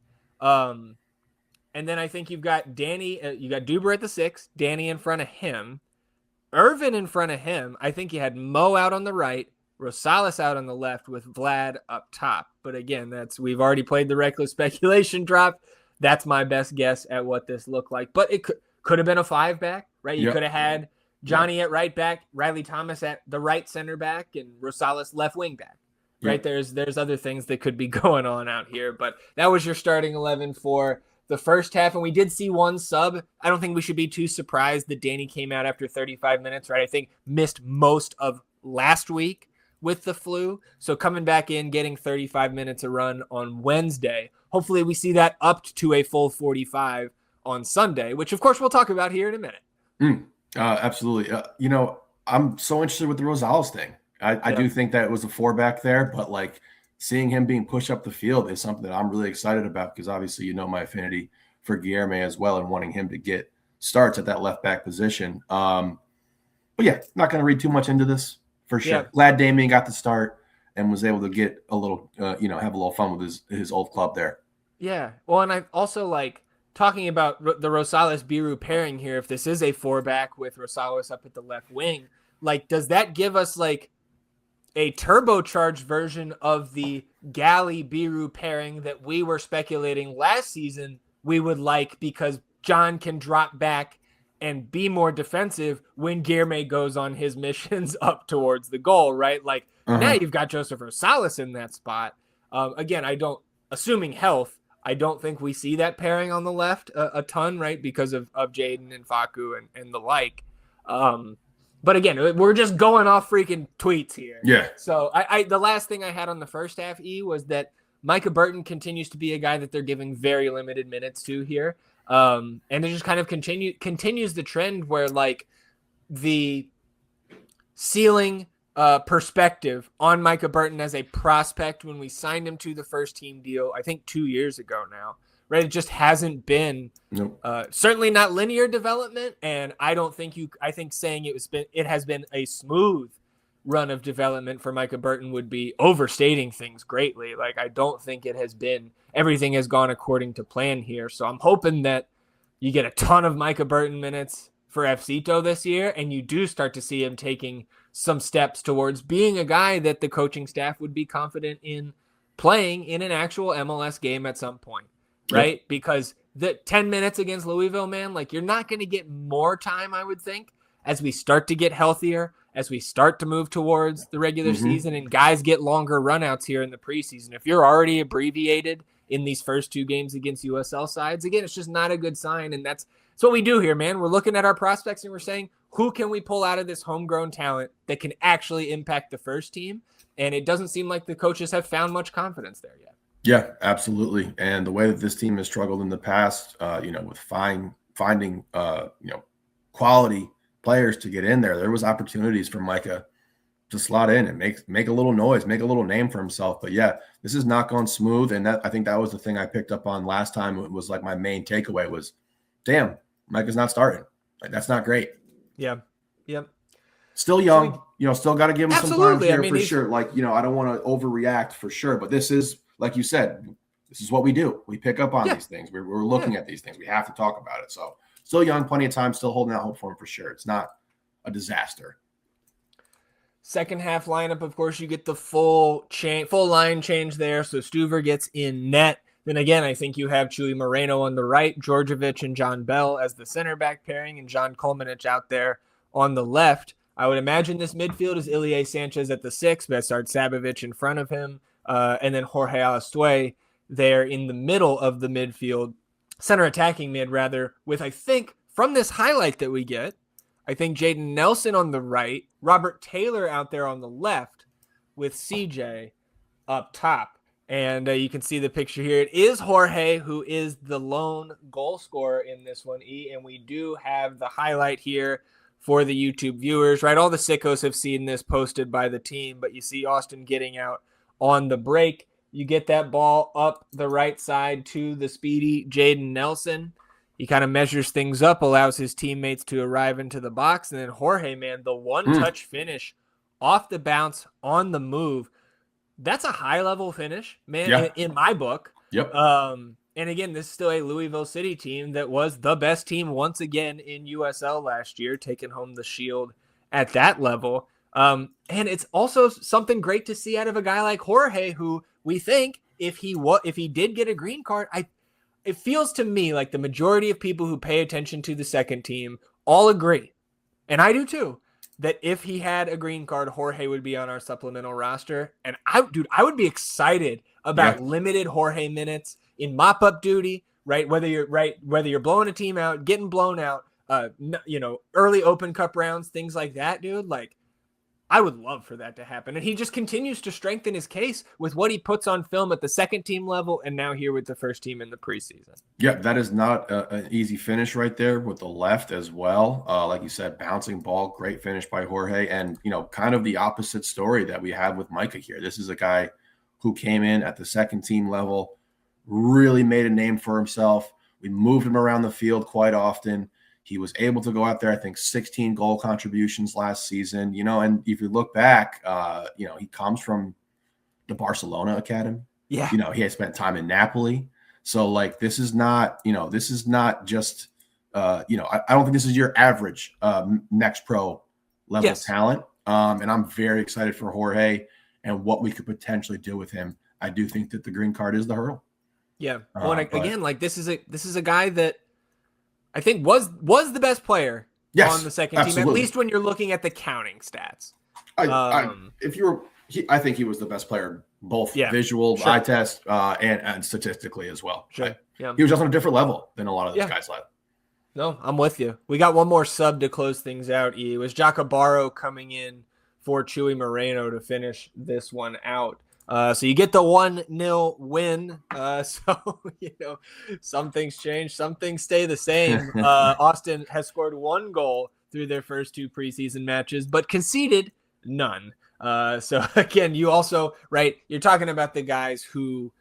And then I think you've got Danny, you got Duber at the 6, Danny in front of him, Irvin in front of him. I think you had Mo out on the right, Rosales out on the left with Vlad up top. But again, we've already played the reckless speculation drop. That's my best guess at what this looked like. But it could have been a 5-back, right? You could have had Johnny at right back, Riley Thomas at the right center back, and Rosales left wing back. Right? There's other things that could be going on out here. But that was your starting 11 for the first half, and we did see one sub. I don't think we should be too surprised that Danny came out after 35 minutes, right? I think missed most of last week with the flu. So coming back in, getting 35 minutes a run on Wednesday. Hopefully we see that upped to a full 45 on Sunday, which of course we'll talk about here in a minute. Absolutely. I'm so interested with the Rosales thing. I do think that it was a 4-back there, but like seeing him being pushed up the field is something that I'm really excited about because obviously my affinity for Guilherme as well and wanting him to get starts at that left back position. But yeah, not going to read too much into this for sure. Glad Damian got the start and was able to get a little, have a little fun with his old club there. Yeah. Well, and I also like talking about the Rosales Biru pairing here. If this is a 4-back with Rosales up at the left wing, like, does that give us like a turbocharged version of the Gally Biru pairing that we were speculating last season we would like because John can drop back and be more defensive when Guilherme goes on his missions up towards the goal, right? Like now you've got Joseph Rosales in that spot. Again, assuming health, I don't think we see that pairing on the left a ton, right? Because of Jaden and Facu and the like. But again, we're just going off freaking tweets here. Yeah. So the last thing I had on the first half, was that Micah Burton continues to be a guy that they're giving very limited minutes to here. And it just kind of continues the trend where like the ceiling perspective on Micah Burton as a prospect when we signed him to the first team deal, I think 2 years ago now. Right, it just hasn't been certainly not linear development, and I think saying it has been a smooth run of development for Micah Burton would be overstating things greatly. Like I don't think everything has gone according to plan here. So I'm hoping that you get a ton of Micah Burton minutes for FCito this year, and you do start to see him taking some steps towards being a guy that the coaching staff would be confident in playing in an actual MLS game at some point. Right? Yep. Because the 10 minutes against Louisville, man, like you're not going to get more time, I would think, as we start to get healthier, as we start to move towards the regular season and guys get longer runouts here in the preseason. If you're already abbreviated in these first 2 games against USL sides, again, it's just not a good sign. And that's what we do here, man. We're looking at our prospects and we're saying, who can we pull out of this homegrown talent that can actually impact the first team? And it doesn't seem like the coaches have found much confidence there yet. Yeah, absolutely. And the way that this team has struggled in the past, with finding quality players to get in there was opportunities for Micah to slot in and make a little noise, make a little name for himself. But yeah, this has not gone smooth. And I think that was the thing I picked up on last time. It was like my main takeaway was, damn, Micah's not starting. Like that's not great. Yeah. Yep. Still young, still got to give him some time here for sure. Like, I don't want to overreact for sure, but this is, like you said, This is what we do. We pick up on these things. We're looking at these things. We have to talk about it. So still young, plenty of time, still holding out hope for him for sure. It's not a disaster. Second half lineup, of course, you get the full line change there. So Stuver gets in net. Then again, I think you have Chuy Moreno on the right, Djordjevic and John Bell as the center back pairing, and John Kolmanich out there on the left. I would imagine this midfield is Ilie Sanchez at the 6, Besart Sabovic in front of him, and then Jorge Alastue there in the middle of the midfield, center attacking mid rather, with, I think, from this highlight that we get, I think Jaden Nelson on the right, Robert Taylor out there on the left with CJ up top. And you can see the picture here. It is Jorge who is the lone goal scorer in this one, E. And we do have the highlight here for the YouTube viewers, right? All the sickos have seen this posted by the team, but you see Austin getting out on the break. You get that ball up the right side to the speedy Jaden Nelson. He kind of measures things up, allows his teammates to arrive into the box. And then Jorge, man, the one-touch finish off the bounce on the move. That's a high-level finish, man, in my book. Yep. And again, this is still a Louisville City team that was the best team once again in USL last year, taking home the Shield at that level. And it's also something great to see out of a guy like Jorge, who we think if he did get a green card, it feels to me like the majority of people who pay attention to the second team all agree, and I do too, that if he had a green card, Jorge would be on our supplemental roster. And I would be excited about limited Jorge minutes in mop-up duty, right? Whether you're blowing a team out, getting blown out, early Open Cup rounds, things like that, dude. Like, I would love for that to happen. And he just continues to strengthen his case with what he puts on film at the second team level and now here with the first team in the preseason. Yeah, that is not an easy finish right there with the left as well. Like you said, bouncing ball, great finish by Jorge. And, kind of the opposite story that we have with Micah here. This is a guy who came in at the second team level, really made a name for himself. We moved him around the field quite often. He was able to go out there, I think 16 goal contributions last season, and if you look back, he comes from the Barcelona Academy. Yeah. He had spent time in Napoli. So this is not just, I don't think this is your average next pro level talent. And I'm very excited for Jorge and what we could potentially do with him. I do think that the green card is the hurdle. Yeah. Well, again, this is a guy that I think was the best player on the second team, at least when you're looking at the counting stats. I think he was the best player, both visual, eye test, and statistically as well. Sure. Yeah. He was just on a different level than a lot of those guys led. No, I'm with you. We got one more sub to close things out. It was Jacobaro coming in for Chuy Moreno to finish this one out. So you get the 1-0 win. Some things change, some things stay the same. Austin has scored 1 goal through their first 2 preseason matches, but conceded none. So again, you also, right, you're talking about the guys who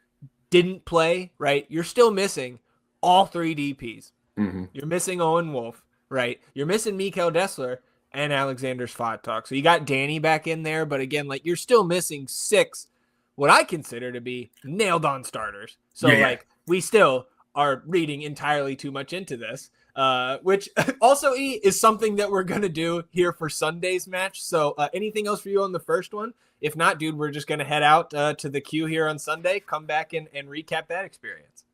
didn't play, right? You're still missing all 3 DPs. Mm-hmm. You're missing Owen Wolf, right? You're missing Mikael Dessler and Oleksandr Svatok. So you got Danny back in there, but again, you're still missing 6 what I consider to be nailed on starters. So we still are reading entirely too much into this, which also is something that we're going to do here for Sunday's match. So anything else for you on the first one? If not, dude, we're just going to head out to the queue here on Sunday, come back and recap that experience.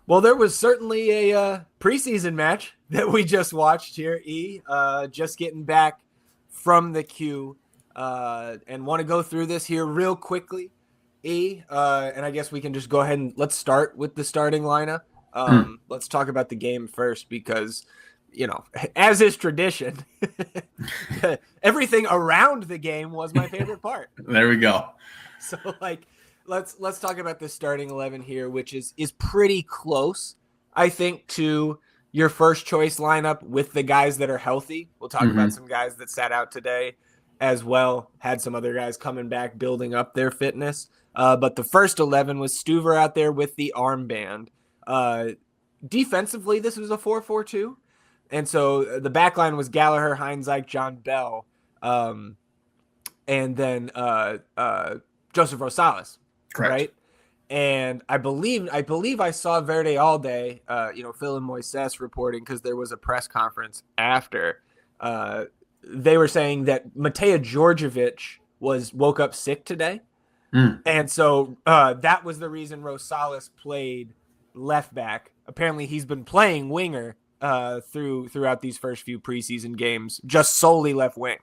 Well, there was certainly a preseason match that we just watched here, just getting back from the queue. And want to go through this here real quickly, and I guess we can just go ahead and let's start with the starting lineup. Let's talk about the game first because, as is tradition, everything around the game was my favorite part. There we go. So let's talk about the starting 11 here, which is pretty close, I think, to your first choice lineup with the guys that are healthy. We'll talk about some guys that sat out today as well, had some other guys coming back, building up their fitness. But the first 11 was Stuver out there with the armband. Defensively, this was a 4-4-2. And so the back line was Gallagher, Heinzike, John Bell, and then Joseph Rosales. Correct. Right? And I believe I saw Verde all day, Phil and Moises reporting, because there was a press conference after. They were saying that Mateja Djordjevic woke up sick today. And so that was the reason Rosales played left back. Apparently he's been playing winger throughout these first few preseason games, just solely left wing.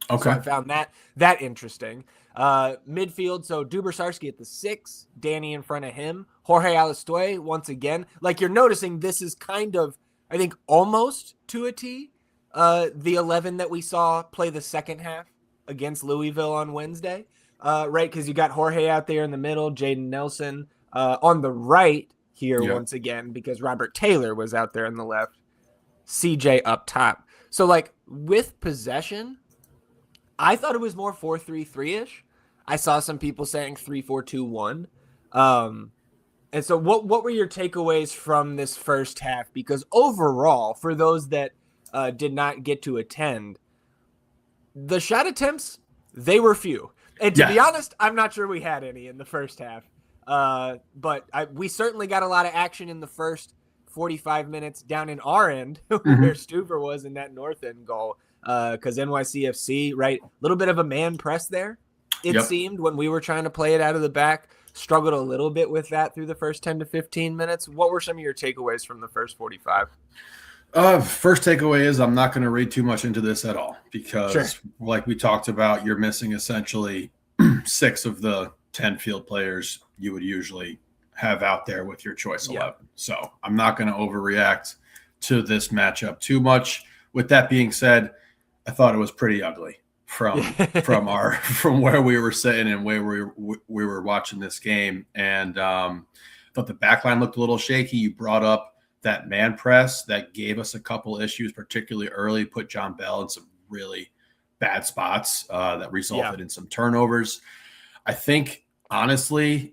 Okay. So I found that interesting. Midfield, so Dubersarski at the 6, Danny in front of him, Jorge Alastoy once again. Like, you're noticing this is kind of, I think, almost to a T, the 11 that we saw play the second half against Louisville on Wednesday. Right, because you got Jorge out there in the middle, Jaden Nelson on the right here once again, because Robert Taylor was out there on the left, CJ up top. So, like, with possession, I thought it was more 4-3-3-ish. I saw some people saying 3-4-2-1. And so what were your takeaways from this first half? Because overall, for those that did not get to attend, the shot attempts, they were few. And to be honest, I'm not sure we had any in the first half. But we certainly got a lot of action in the first 45 minutes down in our end where Stuver was in that north end goal. Because NYCFC, right, a little bit of a man press there, it seemed, when we were trying to play it out of the back. Struggled a little bit with that through the first 10 to 15 minutes. What were some of your takeaways from the first 45? First takeaway is I'm not going to read too much into this at all because, like we talked about, you're missing essentially 6 of the 10 field players you would usually have out there with your choice 11. So I'm not going to overreact to this matchup too much. With that being said, I thought it was pretty ugly from where we were sitting and where we were watching this game. And thought the back line looked a little shaky. You brought up that man press that gave us a couple issues, particularly early, put John Bell in some really bad spots that resulted in some turnovers. I think, honestly,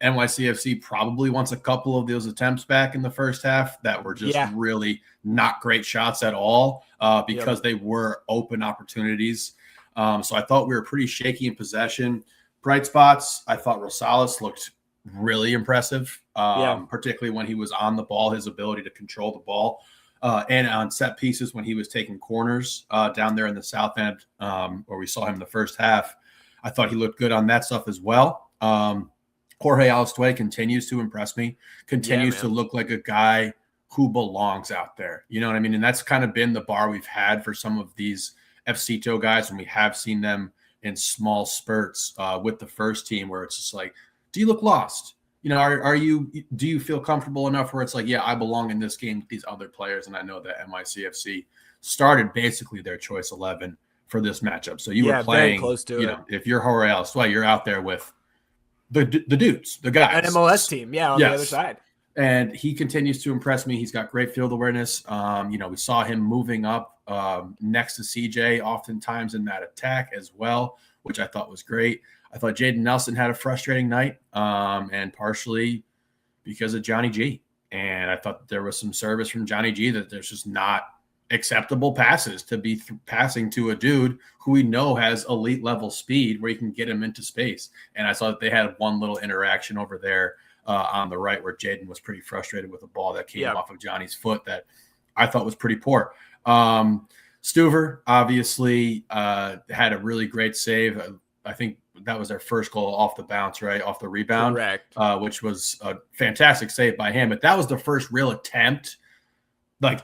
NYCFC probably wants a couple of those attempts back in the first half that were just really not great shots at all because they were open opportunities. So I thought we were pretty shaky in possession. Bright spots, I thought Rosales looked really impressive, particularly when he was on the ball, his ability to control the ball and on set pieces when he was taking corners down there in the south end where we saw him in the first half. I thought he looked good on that stuff as well. Jorge Alastoy continues to impress me, continues to look like a guy who belongs out there. You know what I mean? And that's kind of been the bar we've had for some of these FCTO guys when we have seen them in small spurts with the first team where it's just like, do you look lost? Do you feel comfortable enough where it's like, yeah, I belong in this game with these other players? And I know that NYCFC started basically their choice 11 for this matchup. So you were playing, very close to it. If you're Jorge Alastoy, you're out there with the dudes, the guys. An MLS team, on the other side. And he continues to impress me. He's got great field awareness. We saw him moving up next to CJ oftentimes in that attack as well, which I thought was great. I thought Jaden Nelson had a frustrating night, and partially because of Johnny G. And I thought there was some service from Johnny G that there's just not acceptable passes to be passing to a dude who we know has elite level speed where you can get him into space. And I saw that they had one little interaction over there on the right where Jaden was pretty frustrated with a ball that came off of Johnny's foot that I thought was pretty poor. Stuver obviously had a really great save. I think that was their first goal off the bounce, right? Off the rebound, correct. Which was a fantastic save by him. But that was the first real attempt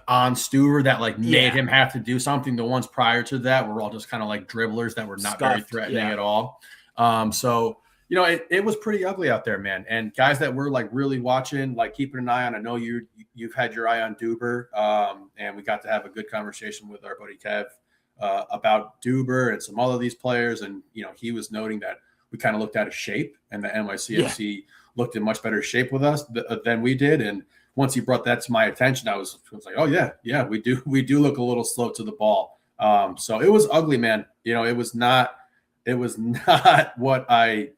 on Stuver that made him have to do something. The ones prior to that were all just kind of like dribblers that were not very threatening at all. So, it was pretty ugly out there, man. And guys that we're really watching, keeping an eye on. I know you've had your eye on Duber, and we got to have a good conversation with our buddy Kev about Duber and some other these players. And, he was noting that we kind of looked out of shape and the NYCFC looked in much better shape with us than we did. And once he brought that to my attention, I was like, oh yeah, we do look a little slow to the ball. So it was ugly, man. It was not what I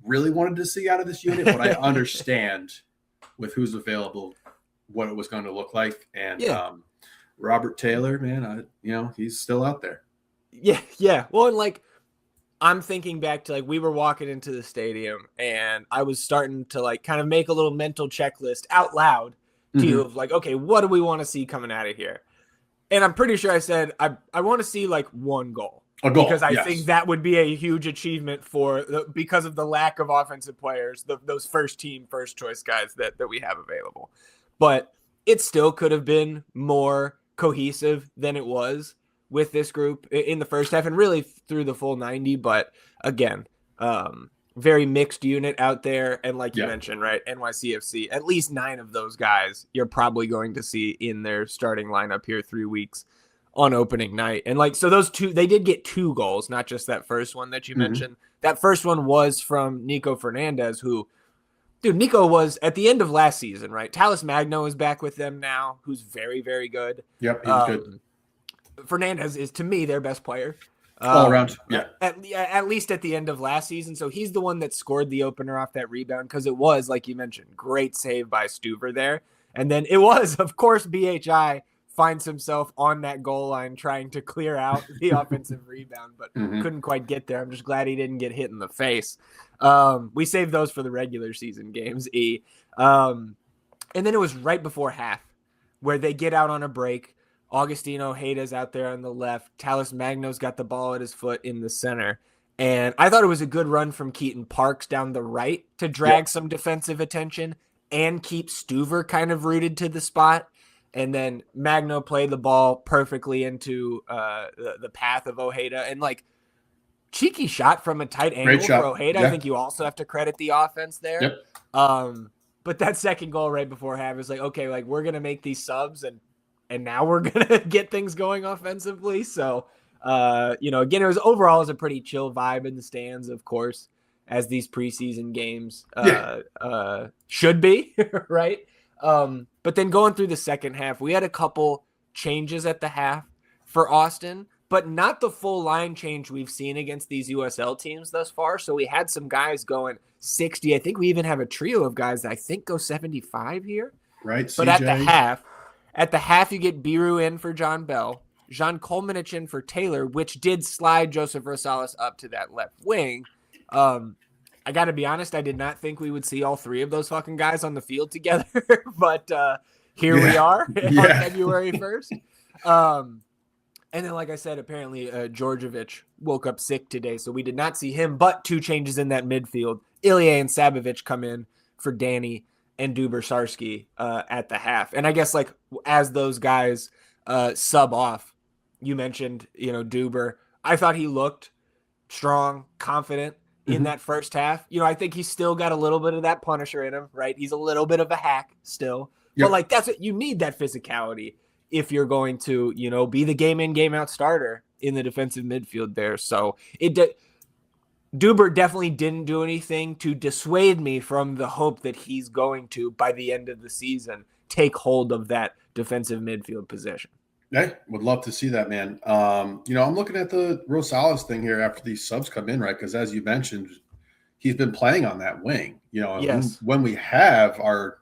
really wanted to see out of this unit, but I understand with who's available, what it was going to look like. And Robert Taylor, man, he's still out there. Yeah. Well, and I'm thinking back to like we were walking into the stadium and I was starting to like kind of make a little mental checklist out loud to you of like, okay, what do we want to see coming out of here? And I'm pretty sure I said I want to see like one goal. A goal, because I yes. think that would be a huge achievement because of the lack of offensive players, those first choice guys that we have available. But it still could have been more cohesive than it was with this group in the first half and really through the full 90. But again, very mixed unit out there. And like you mentioned, right, NYCFC, at least 9 of those guys you're probably going to see in their starting lineup here 3 weeks on opening night. And like, so those 2, they did get 2 goals, not just that first one that you mentioned. That first one was from Nico Fernandez, who, dude, Nico was at the end of last season, right? Talis Magno is back with them now, who's very, very good. Yep, he was good. Fernandez is, to me, their best player. All around, At least at the end of last season. So he's the one that scored the opener off that rebound because it was, like you mentioned, great save by Stuver there. And then it was, of course, BHI finds himself on that goal line trying to clear out the offensive rebound, but couldn't quite get there. I'm just glad he didn't get hit in the face. We saved those for the regular season games, And then it was right before half where they get out on a break. Augustine Ojeda's out there on the left. Talis Magno's got the ball at his foot in the center. And I thought it was a good run from Keaton Parks down the right to drag some defensive attention and keep Stuver kind of rooted to the spot. And then Magno played the ball perfectly into the path of Ojeda. And like cheeky shot from a tight angle for Ojeda. I think you also have to credit the offense there. But that second goal right before half is like, okay, like we're going to make these subs and now we're going to get things going offensively. So, again, it was a pretty chill vibe in the stands, of course, as these preseason games should be, right? But then going through the second half, we had a couple changes at the half for Austin, but not the full line change we've seen against these USL teams thus far. So we had some guys going 60. I think we even have a trio of guys that I think go 75 here. Right. But at the half, you get Biru in for John Bell, Jean Kolmanich in for Taylor, which did slide Joseph Rosales up to that left wing. I got to be honest, I did not think we would see all 3 of those fucking guys on the field together, but here we are on February 1st. And then, like I said, apparently Djordjevic woke up sick today, so we did not see him, but 2 changes in that midfield. Ilya and Sabovic come in for Danny and Duber Sarski at the half. And I guess like as those guys sub off, you mentioned, Duber. I thought he looked strong, confident in that first half. I think he's still got a little bit of that Punisher in him, right? He's a little bit of a hack still. But like that's what you need, that physicality if you're going to, be the game in, game out starter in the defensive midfield there. So Duber definitely didn't do anything to dissuade me from the hope that he's going to, by the end of the season, take hold of that defensive midfield position. Hey, would love to see that, man. I'm looking at the Rosales thing here after these subs come in, right? Because as you mentioned, he's been playing on that wing. When we have our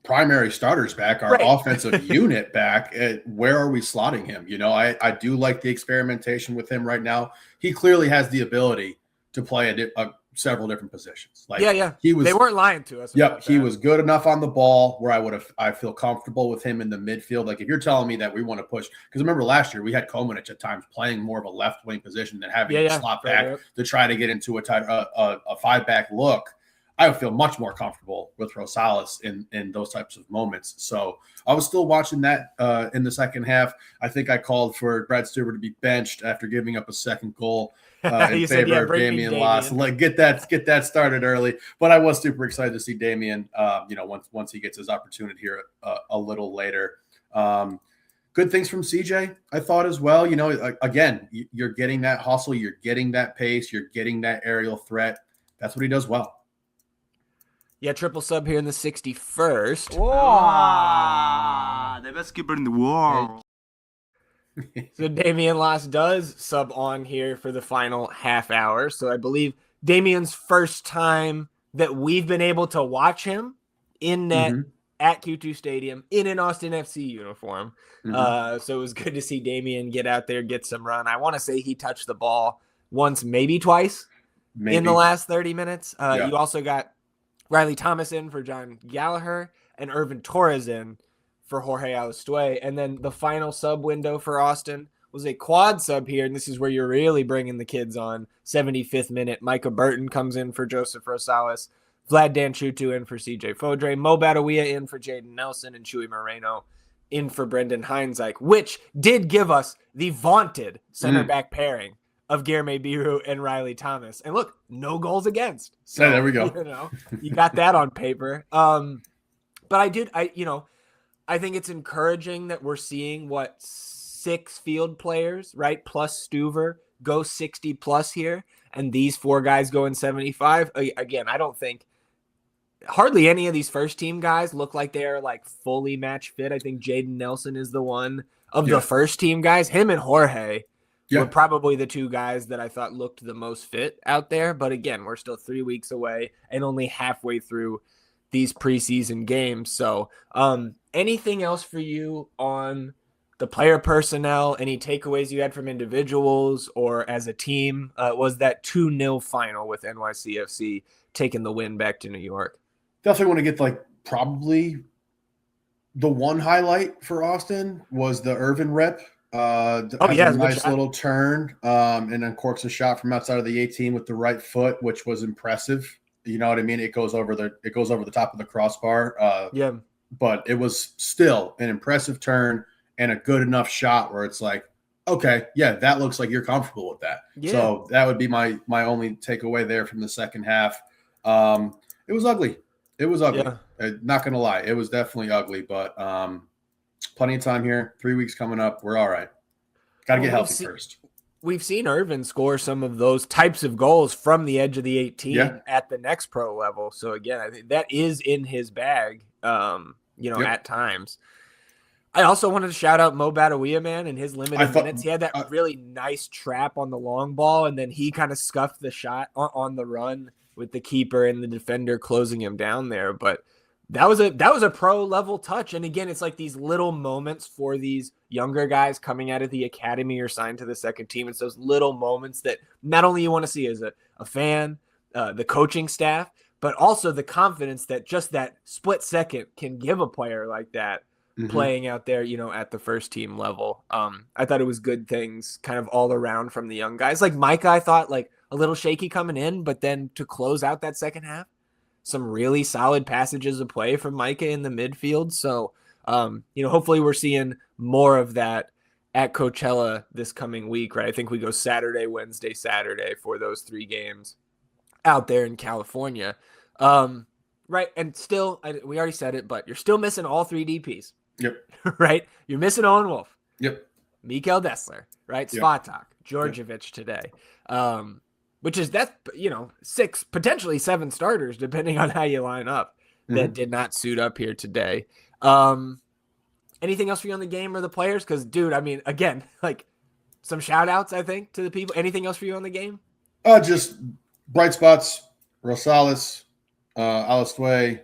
primary starters back, our offensive unit back, where are we slotting him? I do like the experimentation with him right now. He clearly has the ability to play several different positions. They weren't lying to us. He was good enough on the ball where I feel comfortable with him in the midfield. Like if you're telling me that we want to push, because remember last year we had Kolmanich at times playing more of a left wing position than having to slot back to try to get into a 5-back look. I would feel much more comfortable with Rosales in those types of moments. So I was still watching that in the second half. I think I called for Brad Stuver to be benched after giving up a second goal in favor of Damian Loss. Like get that started early. But I was super excited to see Damian. Once he gets his opportunity here a little later. Good things from CJ, I thought as well. Again, you're getting that hustle, you're getting that pace, you're getting that aerial threat. That's what he does well. Yeah, triple sub here in the 61st. Wow. The best keeper in the world. So Damian Loss does sub on here for the final half hour. So I believe Damian's first time that we've been able to watch him in net at Q2 Stadium in an Austin FC uniform. So it was good to see Damian get out there, get some run. I want to say he touched the ball once, maybe twice in the last 30 minutes. You also got Riley Thomas in for John Gallagher and Irvin Torres in for Jorge Alistue. And then the final sub window for Austin was a quad sub here, and this is where you're really bringing the kids on. 75th minute, Micah Burton comes in for Joseph Rosales, Vlad Danchutu in for CJ Fodre, Mo Badawia in for Jaden Nelson, and Chuy Moreno in for Brendan Heinzike, which did give us the vaunted center back pairing of Guilherme Biru and Riley Thomas. And look, no goals against. So, there we go. You got that on paper. But I think it's encouraging that we're seeing 6 field players, right, plus Stuver, go 60 plus here, and these 4 guys going 75. Again, I don't think hardly any of these first team guys look like they're like fully match fit. I think Jaden Nelson is the one of the first team guys. Him and Jorge were probably the 2 guys that I thought looked the most fit out there. But again, we're still 3 weeks away and only halfway through these preseason games. So anything else for you on the player personnel, any takeaways you had from individuals or as a team? Was that 2-0 final with NYCFC taking the win back to New York? Definitely want to get probably the one highlight for Austin was the Irvin rep. A nice little turn and then corks a shot from outside of the 18 with the right foot, which was impressive. You know what I mean? It goes over the top of the crossbar. But it was still an impressive turn and a good enough shot where it's like, okay, that looks like you're comfortable with that. So that would be my only takeaway there from the second half. It was ugly. Not gonna lie, it was definitely ugly, but plenty of time here. 3 weeks coming up. We're all right. Got to get healthy first. We've seen Irvin score some of those types of goals from the edge of the 18 at the next pro level. So again, I think that is in his bag. At times. I also wanted to shout out Mo Badawia, man, in his limited minutes. He had that really nice trap on the long ball, and then he kind of scuffed the shot on the run with the keeper and the defender closing him down there. But that was a pro level touch. And again, it's like these little moments for these younger guys coming out of the academy or signed to the second team. It's those little moments that not only you want to see as a fan, the coaching staff, but also the confidence that just that split second can give a player like that playing out there, at the first team level. I thought it was good things kind of all around from the young guys. Like Micah, I thought like a little shaky coming in, but then to close out that second half, some really solid passages of play from Micah in the midfield. So, hopefully we're seeing more of that at Coachella this coming week, right? I think we go Saturday, Wednesday, Saturday for those 3 games out there in California. Right. And still, we already said it, but you're still missing all 3 DPs. Yep. Right. You're missing Owen Wolf. Yep. Mikael Dessler, right? Yep. Svatok, Djordjevic today. Which is 6, potentially 7 starters, depending on how you line up, that did not suit up here today. Anything else for you on the game or the players? Because, dude, I mean, again, like some shout outs, I think, to the people. Anything else for you on the game? Just bright spots, Rosales, Alistue,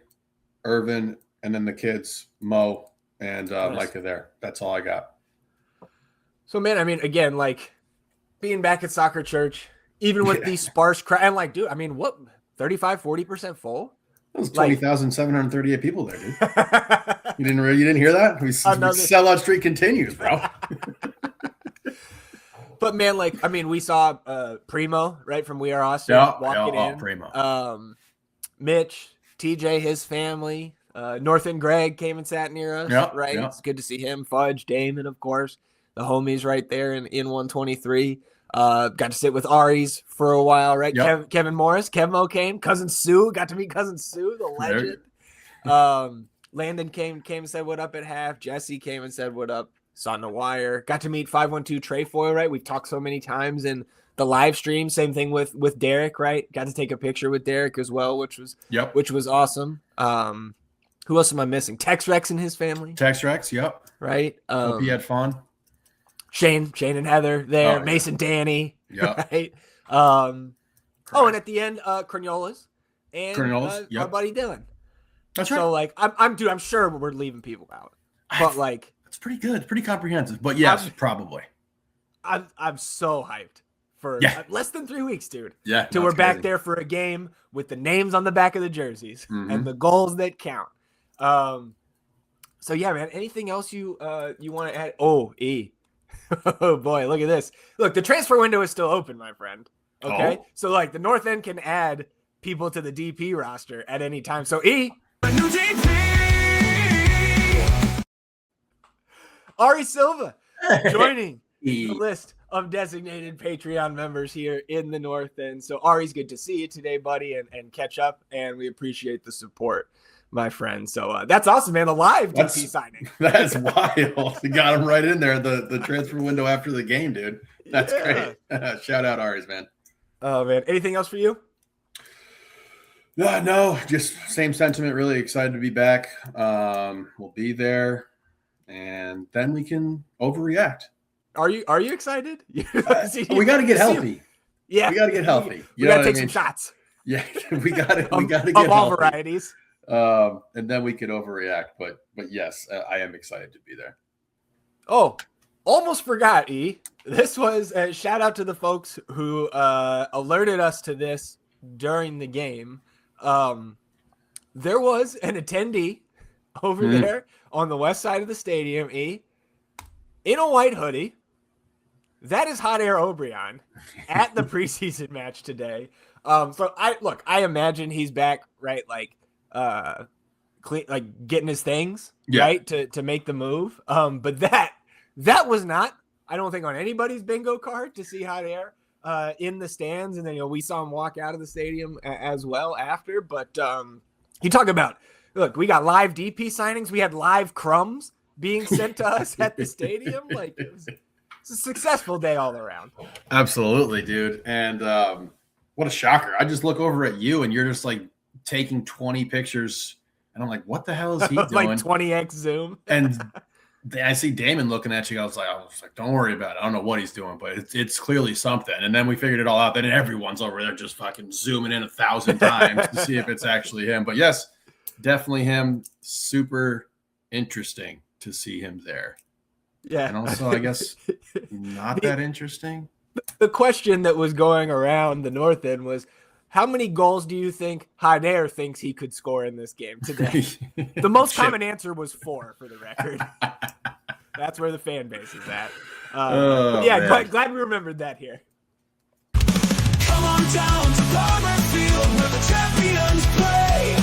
Irvin, and then the kids, Mo and Micah there. That's all I got. So, man, I mean, again, like being back at soccer church, even with these sparse crowd, and like, dude, I mean, what, 35, 40% full? That was 20,738 people there, dude. You didn't hear that? Sellout streak continues, bro. But man, like, I mean, we saw Primo, right, from We Are Austin walking in. Primo. Mitch, TJ, his family, North and Greg came and sat near us, right? Yep. It's good to see him. Fudge, Damon, of course, the homies right there in 123. Got to sit with Aries for a while, right? Yep. Kevin Morris, Kevmo came. Cousin Sue, got to meet Cousin Sue, the legend. Landon came and said what up at half. Jesse came and said what up. Saw on the wire. Got to meet 512 Trefoil, right? We've talked so many times in the live stream. Same thing with Derek, right? Got to take a picture with Derek as well, which was awesome. Who else am I missing? Tex Rex and his family. Tex Rex, yep. Right. Hope he had fun. Shane and Heather there. Mason, Danny. Yeah. Right. And at the end, Corniolas and our buddy Dylan. That's right. So like, I'm sure we're leaving people out, but like, it's pretty good. It's pretty comprehensive, but yes, probably. I'm so hyped for less than 3 weeks, dude. Yeah. Till we're back there for a game with the names on the back of the jerseys and the goals that count. So yeah, man, anything else you want to add? Oh, E. Oh boy, look at this. Look, the transfer window is still open, my friend. Okay. Oh. So like the North End can add people to the DP roster at any time. So E. A new DP. Ari Silva joining the list of designated Patreon members here in the North End. So Ari's, good to see you today, buddy, and catch up. And we appreciate the support, my friend. So that's awesome, man. A live DP signing. That's wild. You got him right in there, the transfer window after the game, dude. That's great. Shout out Ari's, man. Oh, man. Anything else for you? No, just same sentiment. Really excited to be back. We'll be there, and then we can overreact. Are you excited? We got to get healthy. Yeah, we got to get healthy. We got to take some shots. Yeah, we got to get of all healthy. varieties. And then we could overreact. But yes, I am excited to be there. Oh, almost forgot, E. This was a shout out to the folks who alerted us to this during the game. There was an attendee over there on the west side of the stadium, E, in a white hoodie. That is Jáder Obrian at the preseason match today. So I imagine he's back, right? Like, getting his things right to make the move. But that was not, I don't think, on anybody's bingo card to see Jáder in the stands. And then, we saw him walk out of the stadium as well after. But you talk about, look, we got live DP signings. We had live crumbs being sent to us at the stadium. Like, it's a successful day all around. Absolutely, dude. And what a shocker. I just look over at you and you're just like taking 20 pictures. And I'm like, what the hell is he doing? Like 20x zoom. And I see Damon looking at you. I was like, don't worry about it. I don't know what he's doing, but it's clearly something. And then we figured it all out. Then everyone's over there just fucking zooming in 1,000 times to see if it's actually him. But yes, definitely him. Super interesting to see him there. Yeah. And also, I guess, not that interesting. The question that was going around the North End was, how many goals do you think Jáder thinks he could score in this game today? The most common answer was 4, for the record. That's where the fan base is at. Glad we remembered that here. Come on down to Farmer Field where the champions play.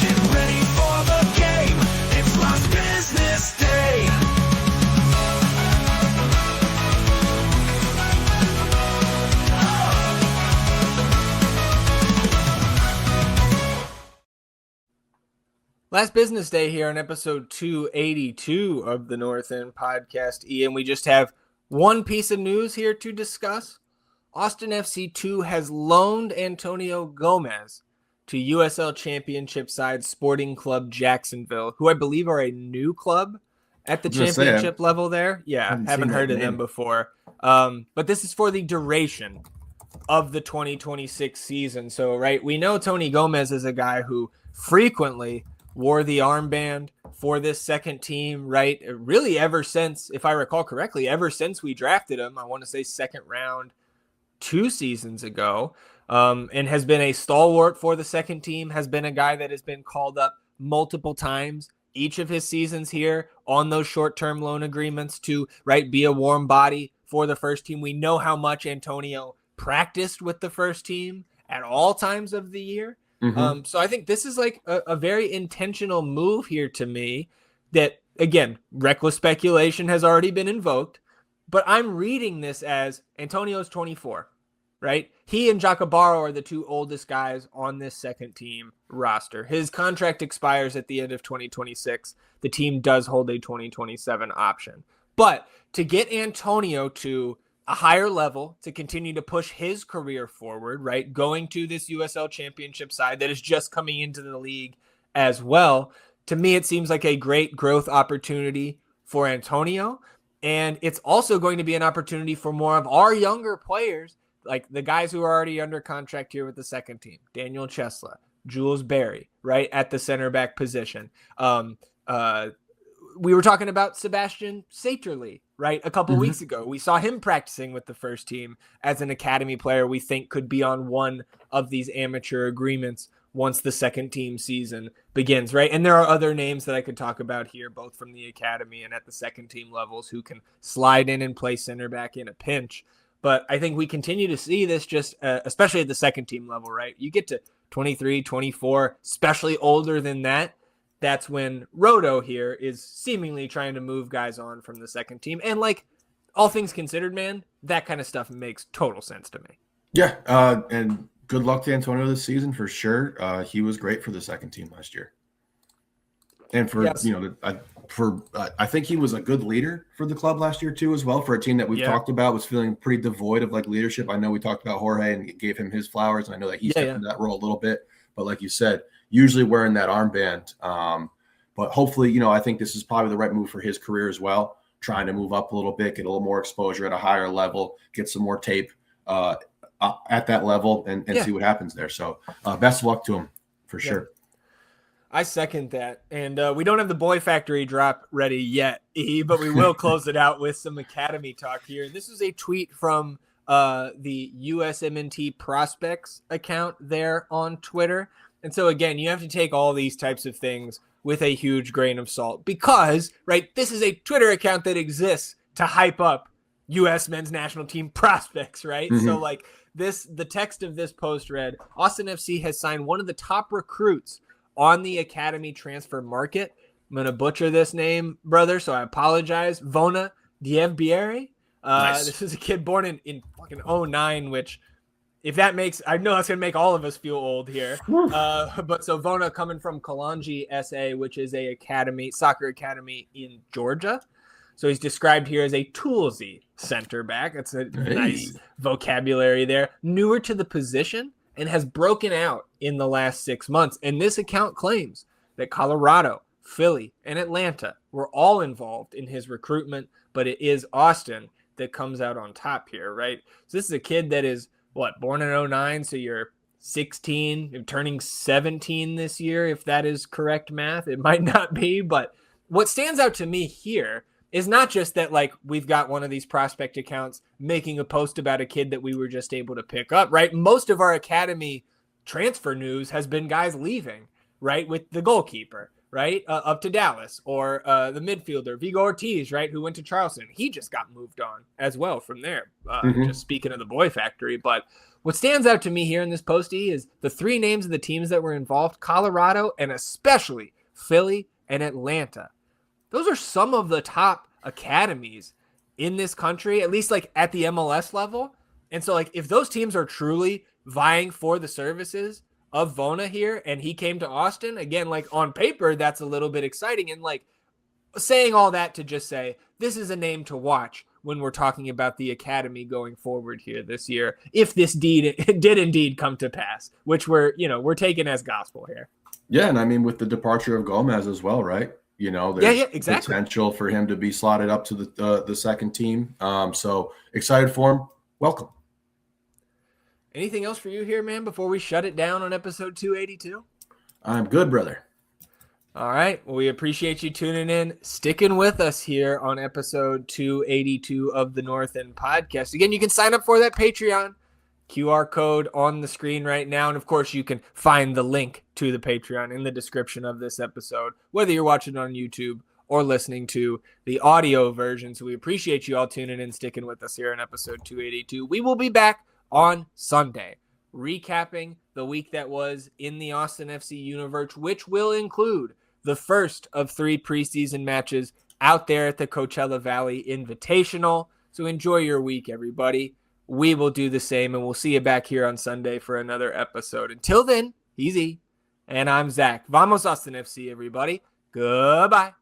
Get ready for the game. It's last business day. Last business day here on episode 282 of the North End podcast, Ian. We just have one piece of news here to discuss. Austin FC 2 has loaned Antonio Gomez to USL Championship side Sporting Club Jacksonville, who I believe are a new club at the championship level there. Yeah, haven't heard of them before. But this is for the duration of the 2026 season. So, right, we know Tony Gomez is a guy who frequently wore the armband for this second team, right? Really ever since, if I recall correctly, ever since we drafted him, I want to say second round 2 seasons ago, and has been a stalwart for the second team, has been a guy that has been called up multiple times each of his seasons here on those short-term loan agreements to, right, be a warm body for the first team. We know how much Antonio practiced with the first team at all times of the year. So I think this is like a very intentional move here to me that, again, reckless speculation has already been invoked, but I'm reading this as Antonio's 24, right? He and Jacobaro are the 2 oldest guys on this second team roster. His contract expires at the end of 2026. The team does hold a 2027 option. But to get Antonio to a higher level, to continue to push his career forward, right? Going to this USL Championship side that is just coming into the league as well. To me, it seems like a great growth opportunity for Antonio. And it's also going to be an opportunity for more of our younger players, like the guys who are already under contract here with the second team. Daniel Chesla, Jules Berry, right? At the center back position. we were talking about Sebastian Saterly, right? A couple weeks ago, we saw him practicing with the first team as an academy player we think could be on one of these amateur agreements once the second team season begins, right? And there are other names that I could talk about here, both from the academy and at the second team levels, who can slide in and play center back in a pinch. But I think we continue to see this just, especially at the second team level, right? You get to 23, 24, especially older than that. That's when Roto here is seemingly trying to move guys on from the second team. And like all things considered, man, that kind of stuff makes total sense to me. Yeah. And good luck to Antonio this season for sure. He was great for the second team last year. And for, I think he was a good leader for the club last year too, as well, for a team that we've talked about was feeling pretty devoid of like leadership. I know we talked about Jorge and gave him his flowers. And I know that he stepped into that role a little bit, but like you said, usually wearing that armband. But hopefully, I think this is probably the right move for his career as well. Trying to move up a little bit, get a little more exposure at a higher level, get some more tape at that level and see what happens there. So best of luck to him for sure. I second that. And we don't have the Boy Factory drop ready yet, but we will close it out with some academy talk here. This is a tweet from the USMNT Prospects account there on Twitter. And so, again, you have to take all these types of things with a huge grain of salt because, right, this is a Twitter account that exists to hype up U.S. men's national team prospects, right? So, like, the text of this post read, Austin FC has signed one of the top recruits on the academy transfer market. I'm going to butcher this name, brother, so I apologize. Vona Dievbieri. Nice. This is a kid born in fucking 09, which... if that makes, I know that's going to make all of us feel old here. But so Vona coming from Kalanji SA, which is a soccer academy in Georgia. So he's described here as a toolsy center back. That's a nice vocabulary there. Newer to the position and has broken out in the last 6 months. And this account claims that Colorado, Philly, and Atlanta were all involved in his recruitment, but it is Austin that comes out on top here, right? So this is a kid that is, born in 09, so you're 16, you're turning 17 this year, if that is correct math. It might not be, but what stands out to me here is not just that, like, we've got one of these prospect accounts making a post about a kid that we were just able to pick up, right? Most of our academy transfer news has been guys leaving, right, with the goalkeeper, right, up to Dallas, or the midfielder, Vigo Ortiz, right, who went to Charleston. He just got moved on as well from there, just speaking of the Boy Factory. But what stands out to me here in this postie is the three names of the teams that were involved, Colorado and especially Philly and Atlanta. Those are some of the top academies in this country, at least like at the MLS level. And so like if those teams are truly vying for the services of Vona here, and he came to Austin, again, like on paper, that's a little bit exciting. And like saying all that to just say, this is a name to watch when we're talking about the academy going forward here this year, if this did indeed come to pass, which we're taking as gospel here. Yeah. And I mean, with the departure of Gomez as well, right? There's exactly. potential for him to be slotted up to the second team. So excited for him. Welcome. Anything else for you here, man, before we shut it down on episode 282? I'm good, brother. All right. Well, we appreciate you tuning in, sticking with us here on episode 282 of the North End Podcast. Again, you can sign up for that Patreon. QR code on the screen right now. And of course, you can find the link to the Patreon in the description of this episode, whether you're watching on YouTube or listening to the audio version. So we appreciate you all tuning in, sticking with us here in episode 282. We will be back on Sunday, recapping the week that was in the Austin FC universe, which will include the first of 3 preseason matches out there at the Coachella Valley Invitational. So enjoy your week, everybody. We will do the same, and we'll see you back here on Sunday for another episode. Until then, easy. And I'm Zach. Vamos Austin FC, everybody. Goodbye.